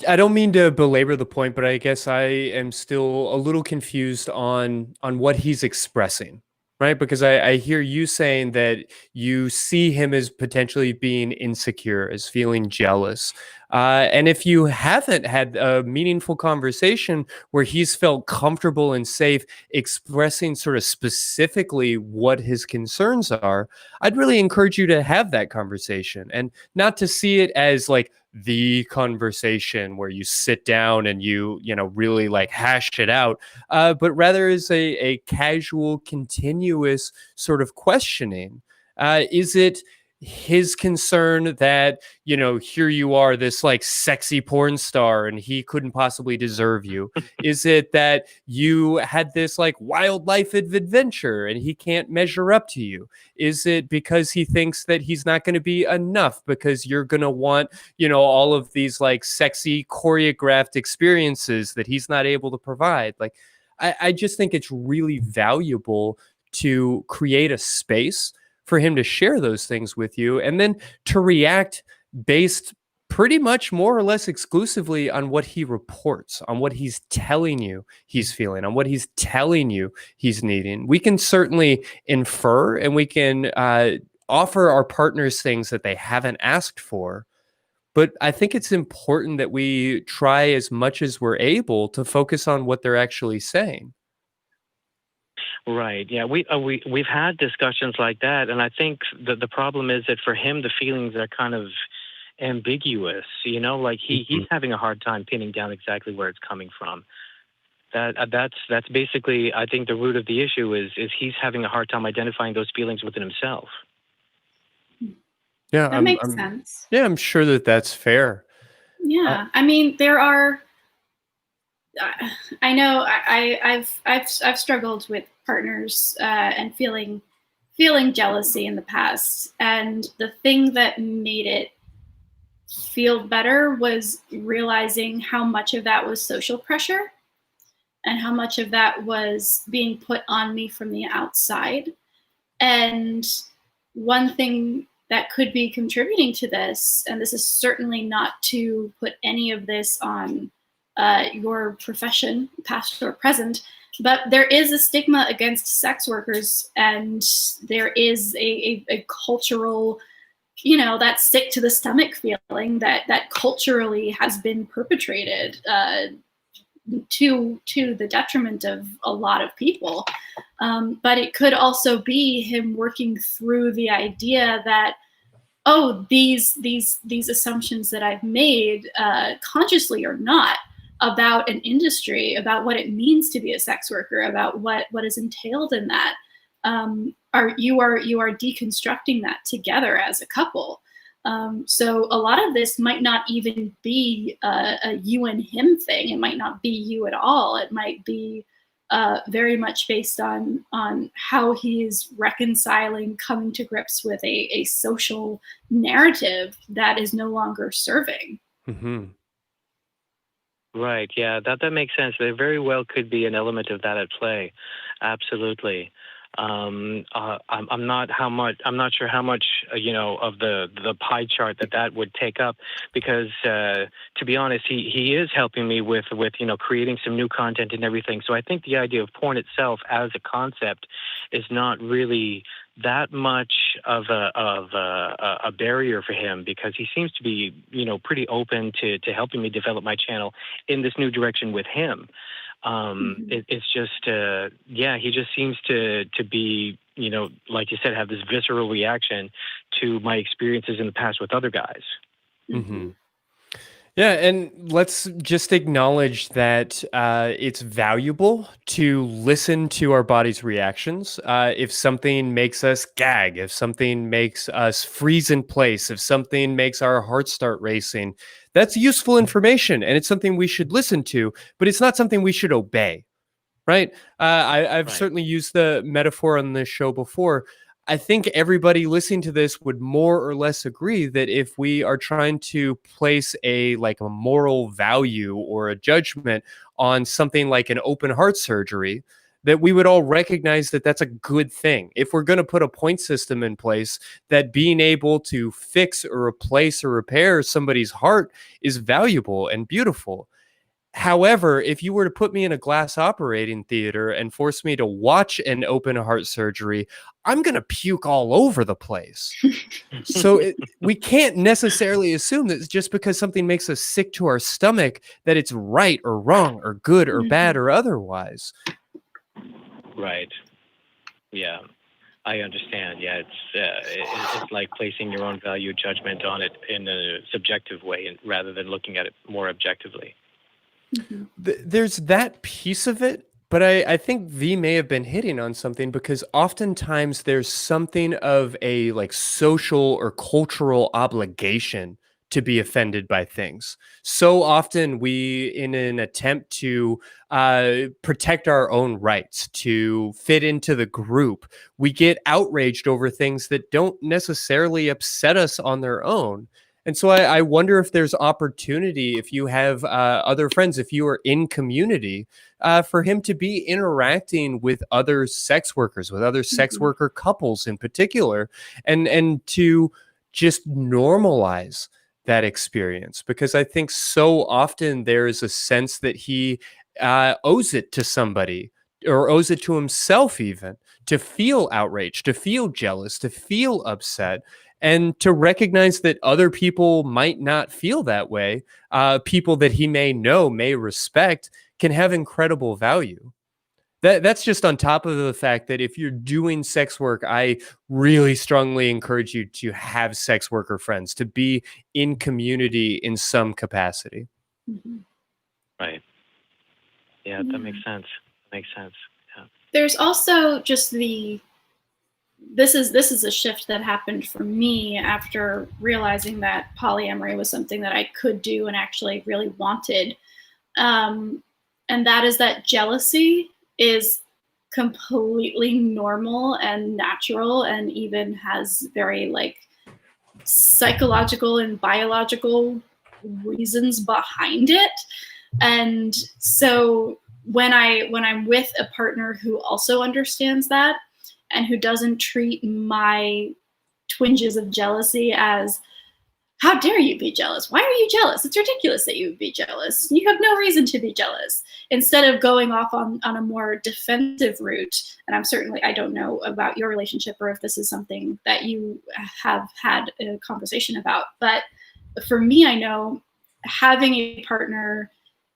I don't mean to belabor the point, but I guess I am still a little confused on what he's expressing, right? Because I hear you saying that you see him as potentially being insecure, as feeling jealous. And if you haven't had a meaningful conversation where he's felt comfortable and safe expressing sort of specifically what his concerns are, I'd really encourage you to have that conversation, and not to see it as like the conversation where you sit down and you really like hash it out, but rather as a casual, continuous sort of questioning. Is it his concern that, here you are, this like sexy porn star, and he couldn't possibly deserve you? Is it that you had this like wild life of adventure and he can't measure up to you? Is it because he thinks that he's not going to be enough because you're going to want, all of these like sexy choreographed experiences that he's not able to provide? Like, I just think it's really valuable to create a space for him to share those things with you, and then to react based pretty much more or less exclusively on what he reports, on what he's telling you he's feeling, on what he's telling you he's needing. We can certainly infer, and we can offer our partners things that they haven't asked for. But I think it's important that we try as much as we're able to focus on what they're actually saying. Right. Yeah. We've had discussions like that, and I think the problem is that for him the feelings are kind of ambiguous. Like he's having a hard time pinning down exactly where it's coming from. That's basically, I think, the root of the issue is he's having a hard time identifying those feelings within himself. Yeah, that makes sense. Yeah, I'm sure that's fair. Yeah, I mean, there are. I know I've struggled with partners and feeling jealousy in the past, and the thing that made it feel better was realizing how much of that was social pressure and how much of that was being put on me from the outside. And one thing that could be contributing to this, and this is certainly not to put any of this on your profession, past or present, but there is a stigma against sex workers, and there is a cultural, that sick to the stomach feeling that culturally has been perpetrated to the detriment of a lot of people. But it could also be him working through the idea that, these assumptions that I've made, consciously or not, about an industry, about what it means to be a sex worker, about what is entailed in that, you are deconstructing that together as a couple. So a lot of this might not even be a you and him thing. It might not be you at all. It might be very much based on how he is reconciling, coming to grips with a social narrative that is no longer serving. Mm-hmm. Right. Yeah, that makes sense. There very well could be an element of that at play. Absolutely. I'm not sure how much of the pie chart that would take up, because to be honest, he is helping me with creating some new content and everything. So I think the idea of porn itself as a concept is not really that much of a barrier for him, because he seems to be pretty open to helping me develop my channel in this new direction with him. It's just he just seems to be, like you said, have this visceral reaction to my experiences in the past with other guys. Mm-hmm. Yeah, and let's just acknowledge that it's valuable to listen to our body's reactions. If something makes us gag, if something makes us freeze in place, if something makes our heart start racing, that's useful information, and it's something we should listen to, but it's not something we should obey, right? I've certainly used the metaphor on this show before. I think everybody listening to this would more or less agree that if we are trying to place a moral value or a judgment on something like an open heart surgery, that we would all recognize that that's a good thing. If we're going to put a point system in place, that being able to fix or replace or repair somebody's heart is valuable and beautiful. However, if you were to put me in a glass operating theater and force me to watch an open heart surgery, I'm going to puke all over the place. So we can't necessarily assume that just because something makes us sick to our stomach that it's right or wrong or good or bad or otherwise. Right. Yeah, I understand. Yeah, it's like placing your own value judgment on it in a subjective way rather than looking at it more objectively. There's that piece of it, But I think V may have been hitting on something because oftentimes there's something of a like social or cultural obligation to be offended by things. So often we, in an attempt to protect our own rights, to fit into the group, we get outraged over things that don't necessarily upset us on their own. And so I wonder if there's opportunity, if you have other friends, if you are in community, for him to be interacting with other sex workers, with other sex worker couples in particular, and to just normalize that experience. Because I think so often there is a sense that he owes it to somebody or owes it to himself even to feel outraged, to feel jealous, to feel upset, and to recognize that other people might not feel that way. People that he may know, may respect, can have incredible value. That's just on top of the fact that if you're doing sex work, I really strongly encourage you to have sex worker friends, to be in community in some capacity. Right. Yeah, that makes sense. Makes sense. Yeah. There's also just this is a shift that happened for me after realizing that polyamory was something that I could do and actually really wanted. And that is that jealousy is completely normal and natural, and even has very like psychological and biological reasons behind it. And so when I'm with a partner who also understands that and who doesn't treat my twinges of jealousy as, how dare you be jealous? Why are you jealous? It's ridiculous that you would be jealous. You have no reason to be jealous. Instead of going off on a more defensive route, and I don't know about your relationship or if this is something that you have had a conversation about, but for me, I know having a partner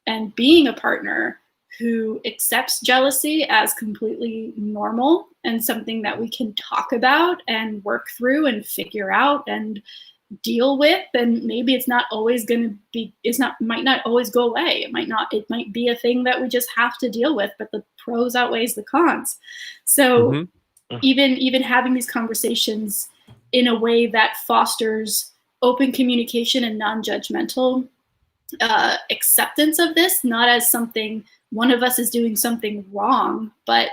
and being a partner who accepts jealousy as completely normal and something that we can talk about and work through and figure out and deal with, and maybe it's not always going to be, might not always go away. It might be a thing that we just have to deal with, but the pros outweighs the cons. So even having these conversations in a way that fosters open communication and non-judgmental acceptance of this, not as something one of us is doing something wrong, but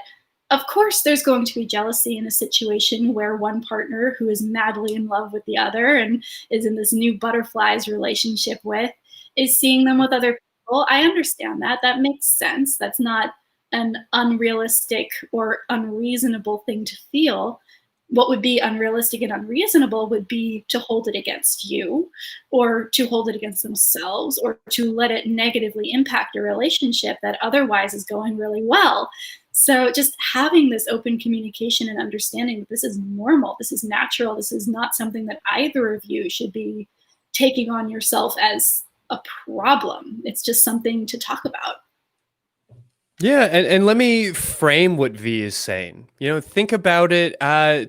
of course, there's going to be jealousy in a situation where one partner who is madly in love with the other and is in this new butterflies relationship with is seeing them with other people. I understand that. That makes sense. That's not an unrealistic or unreasonable thing to feel. What would be unrealistic and unreasonable would be to hold it against you, or to hold it against themselves, or to let it negatively impact a relationship that otherwise is going really well. So just having this open communication and understanding that this is normal, this is natural, this is not something that either of you should be taking on yourself as a problem. It's just something to talk about. Yeah, and let me frame what V is saying. Think about it.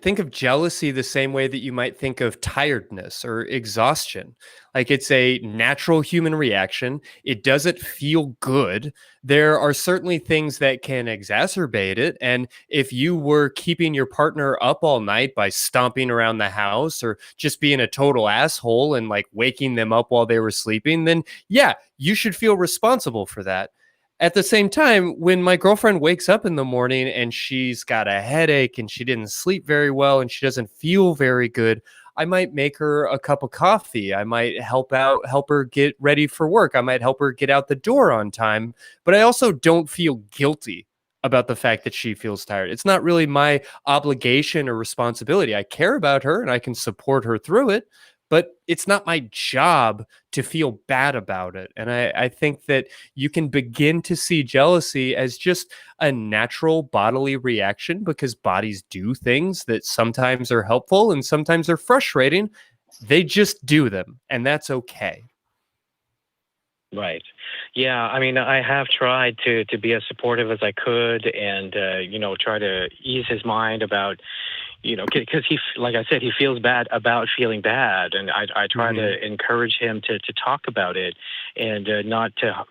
Think of jealousy the same way that you might think of tiredness or exhaustion. Like, it's a natural human reaction. It doesn't feel good. There are certainly things that can exacerbate it. And if you were keeping your partner up all night by stomping around the house or just being a total asshole and like waking them up while they were sleeping, then yeah, you should feel responsible for that. At the same time, when my girlfriend wakes up in the morning and she's got a headache and she didn't sleep very well and she doesn't feel very good, I might make her a cup of coffee. I might help her get ready for work. I might help her get out the door on time. But I also don't feel guilty about the fact that she feels tired. It's not really my obligation or responsibility. I care about her and I can support her through it, but it's not my job to feel bad about it. And I think that you can begin to see jealousy as just a natural bodily reaction, because bodies do things that sometimes are helpful and sometimes are frustrating. They just do them, and that's okay. Right. Yeah. I mean, I have tried to be as supportive as I could, and try to ease his mind about, because he, like I said, he feels bad about feeling bad, and I try to encourage him to talk about it and not to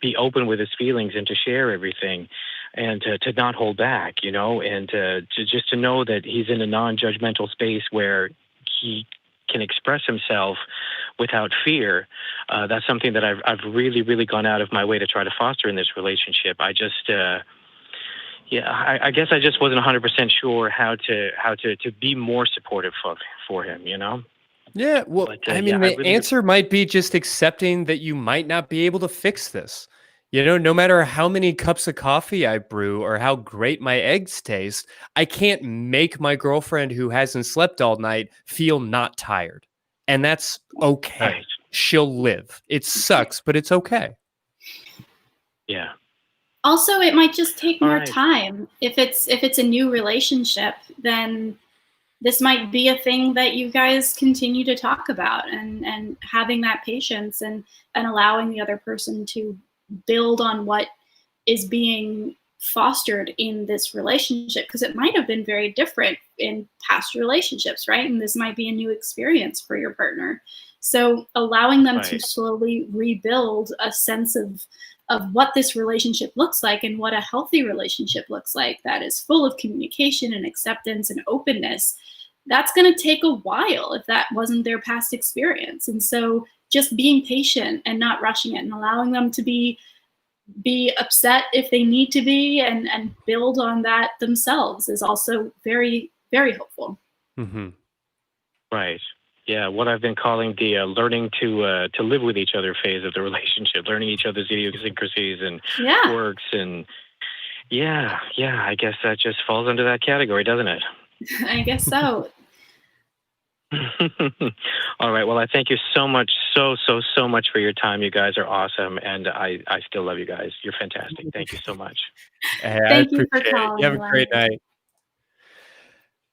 be open with his feelings and to share everything. and to not hold back, and to just to know that he's in a non-judgmental space where he can express himself without fear. That's something that I've really, really gone out of my way to try to foster in this relationship. I just, I guess I just wasn't 100% sure how to be more supportive for him, Yeah, well, But, I yeah, mean, I the really- answer might be just accepting that you might not be able to fix this. No matter how many cups of coffee I brew or how great my eggs taste, I can't make my girlfriend who hasn't slept all night feel not tired. And that's okay. Right. She'll live. It sucks, but it's okay. Yeah. Also, it might just take All more right. time. If it's a new relationship, then this might be a thing that you guys continue to talk about, and having that patience and allowing the other person to build on what is being fostered in this relationship, because it might have been very different in past relationships, right? And this might be a new experience for your partner. So allowing them to Right. slowly rebuild a sense of what this relationship looks like and what a healthy relationship looks like that is full of communication and acceptance and openness, that's going to take a while if that wasn't their past experience. And so just being patient and not rushing it and allowing them to be upset if they need to be, and build on that themselves is also very, very helpful. Mm-hmm. Right. Yeah, what I've been calling the learning to live with each other phase of the relationship, learning each other's idiosyncrasies and Yeah. quirks, and yeah, I guess that just falls under that category, doesn't it? I guess so. All right. Well, I thank you so much, so much for your time. You guys are awesome, and I still love you guys. You're fantastic. Thank you so much. Hey, Thank I you for appreciate it. calling, You have a great Len. night.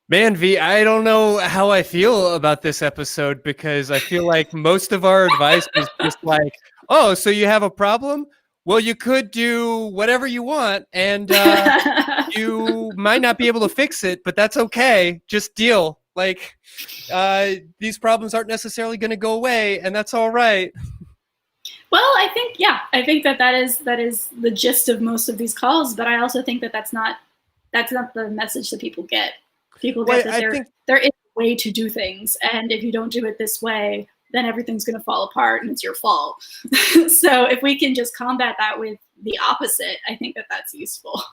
Man, V, I don't know how I feel about this episode, because I feel like most of our advice is just like, oh, so you have a problem? Well, you could do whatever you want, and you might not be able to fix it, but that's okay. Just deal. Like, these problems aren't necessarily going to go away, and that's all right. Well, I think that is the gist of most of these calls, but I also think that that's not the message that people get. People get that there is a way to do things, and if you don't do it this way, then everything's going to fall apart and it's your fault. So if we can just combat that with the opposite, I think that that's useful.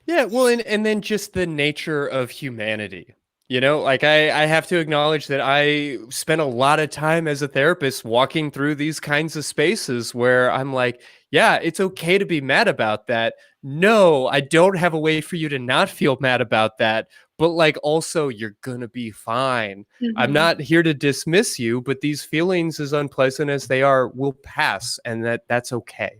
Yeah, well, and then just the nature of humanity. Like I have to acknowledge that I spent a lot of time as a therapist walking through these kinds of spaces where I'm like, yeah, it's okay to be mad about that. No, I don't have a way for you to not feel mad about that. But like, also, you're going to be fine. I'm Mhm. not here to dismiss you, but these feelings, as unpleasant as they are, will pass, and that's okay.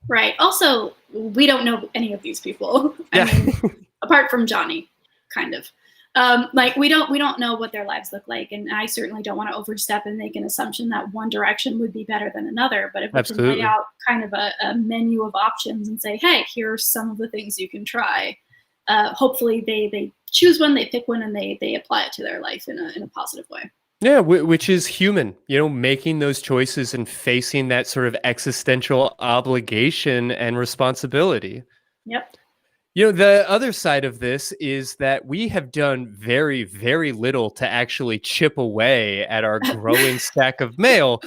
Right. Also, we don't know any of these people. Yeah. I mean, apart from Johnny, kind of. Like we don't know what their lives look like, and I certainly don't want to overstep and make an assumption that one direction would be better than another. But if we can lay out kind of a menu of options and say, hey, here's some of the things you can try, hopefully they choose one, they pick one, and they apply it to their life in a positive way. Yeah, which is human, making those choices and facing that sort of existential obligation and responsibility. Yep. The other side of this is that we have done very, very little to actually chip away at our growing stack of mail.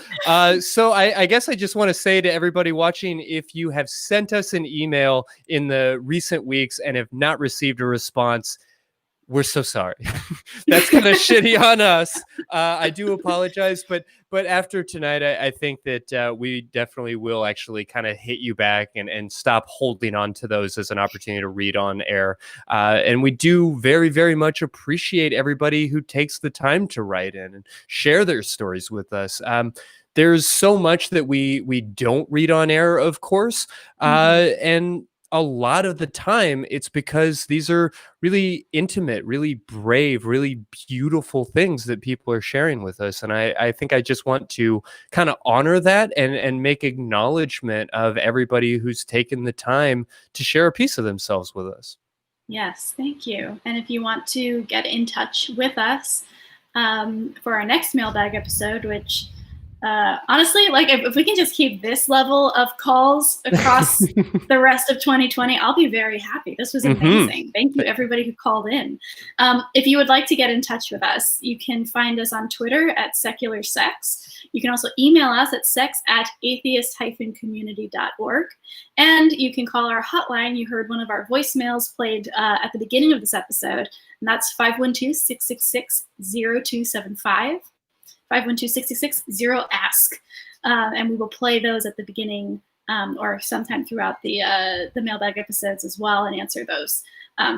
So I guess I just want to say to everybody watching, if you have sent us an email in the recent weeks and have not received a response, we're so sorry. That's kind of shitty on us. I do apologize, but after tonight, I think that we definitely will actually kind of hit you back and stop holding on to those as an opportunity to read on air. And we do very, very much appreciate everybody who takes the time to write in and share their stories with us. There's so much that we don't read on air, of course, and a lot of the time it's because these are really intimate, really brave, really beautiful things that people are sharing with us. And I think I just want to kind of honor that and make acknowledgement of everybody who's taken the time to share a piece of themselves with us. Yes, thank you. And if you want to get in touch with us for our next mailbag episode, which honestly, like if we can just keep this level of calls across the rest of 2020, I'll be very happy. This was amazing. Thank you, everybody who called in. If you would like to get in touch with us, you can find us on Twitter at Secular Sex. You can also email us at sex@atheist-community.org. And you can call our hotline. You heard one of our voicemails played at the beginning of this episode, and that's 512-666-0275. 512-666-0-ASK. And we will play those at the beginning or sometime throughout the mailbag episodes as well and answer those.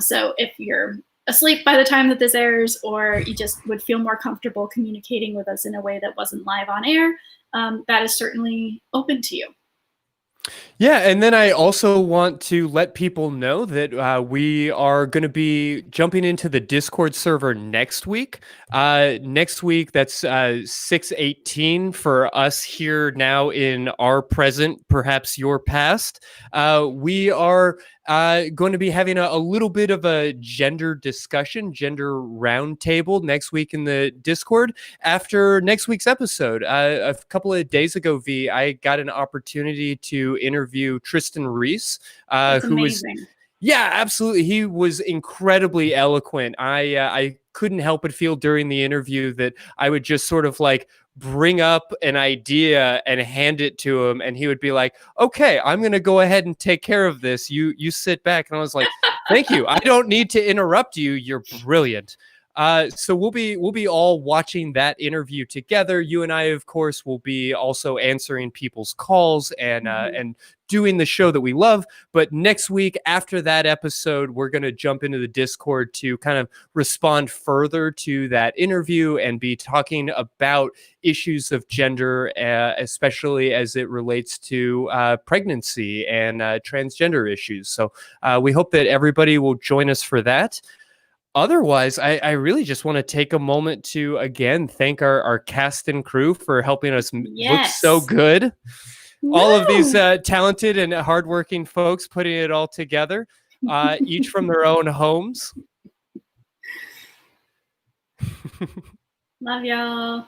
So if you're asleep by the time that this airs, or you just would feel more comfortable communicating with us in a way that wasn't live on air, that is certainly open to you. Yeah, and then I also want to let people know that we are going to be jumping into the Discord server next week. Next week, that's 6/18 for us here now in our present, perhaps your past. We are going to be having a little bit of a gender discussion, gender roundtable next week in the Discord after next week's episode. A couple of days ago, V, I got an opportunity to interview Tristan Reese, who was, yeah, absolutely. He was incredibly eloquent. I couldn't help but feel during the interview that I would just sort of like bring up an idea and hand it to him, and he would be like, okay, I'm going to go ahead and take care of this. You sit back. And I was like, thank you. I don't need to interrupt you. You're brilliant. So we'll be all watching that interview together. You and I, of course, will be also answering people's calls and doing the show that we love. But next week, after that episode, we're going to jump into the Discord to kind of respond further to that interview and be talking about issues of gender, especially as it relates to pregnancy and transgender issues. So we hope that everybody will join us for that. Otherwise, I really just want to take a moment to, again, thank our cast and crew for helping us look so good. Woo! All of these talented and hardworking folks putting it all together, each from their own homes. Love y'all.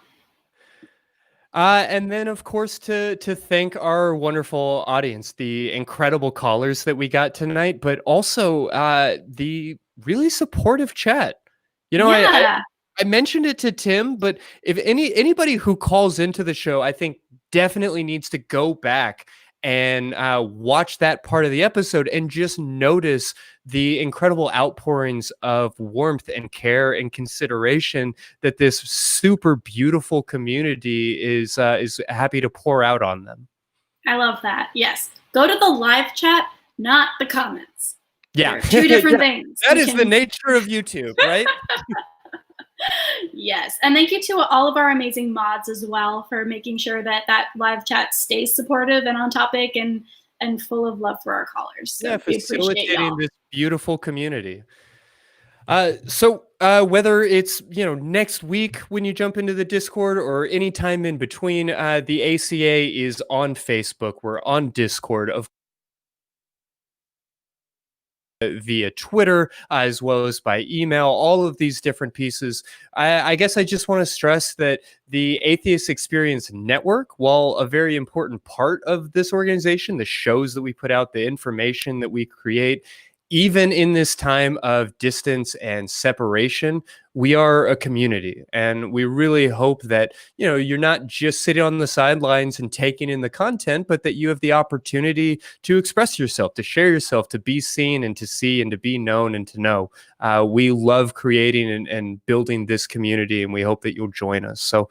And then, of course, to thank our wonderful audience, the incredible callers that we got tonight, but also the really supportive chat. You know, I mentioned it to Tim, but if anybody who calls into the show, I think definitely needs to go back and watch that part of the episode and just notice the incredible outpourings of warmth and care and consideration that this super beautiful community is happy to pour out on them. I love that. Yes. Go to the live chat, not the comments. Yeah. Two different things. That is the nature of YouTube, right? Yes. And thank you to all of our amazing mods as well for making sure that live chat stays supportive and on topic and full of love for our callers. So yeah, facilitating this beautiful community. So whether it's, next week when you jump into the Discord or any time in between, the ACA is on Facebook. We're on Discord, of via Twitter, as well as by email, all of these different pieces. I guess I just want to stress that the Atheist Experience Network, while a very important part of this organization, the shows that we put out, the information that we create, even in this time of distance and separation, we are a community. And we really hope that, you're not just sitting on the sidelines and taking in the content, but that you have the opportunity to express yourself, to share yourself, to be seen and to see and to be known and to know. We love creating and building this community, and we hope that you'll join us. So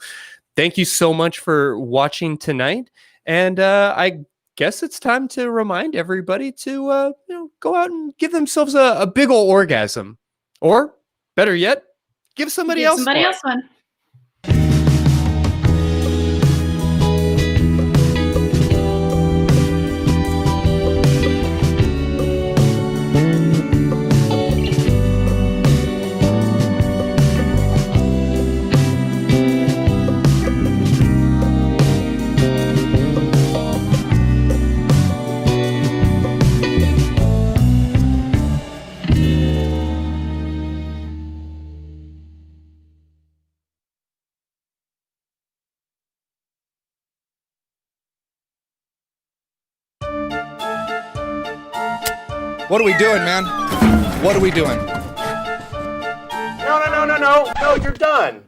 thank you so much for watching tonight. And I guess it's time to remind everybody to go out and give themselves a big ol' orgasm, or better yet, give somebody else one. What are we doing, man? What are we doing? No, you're done.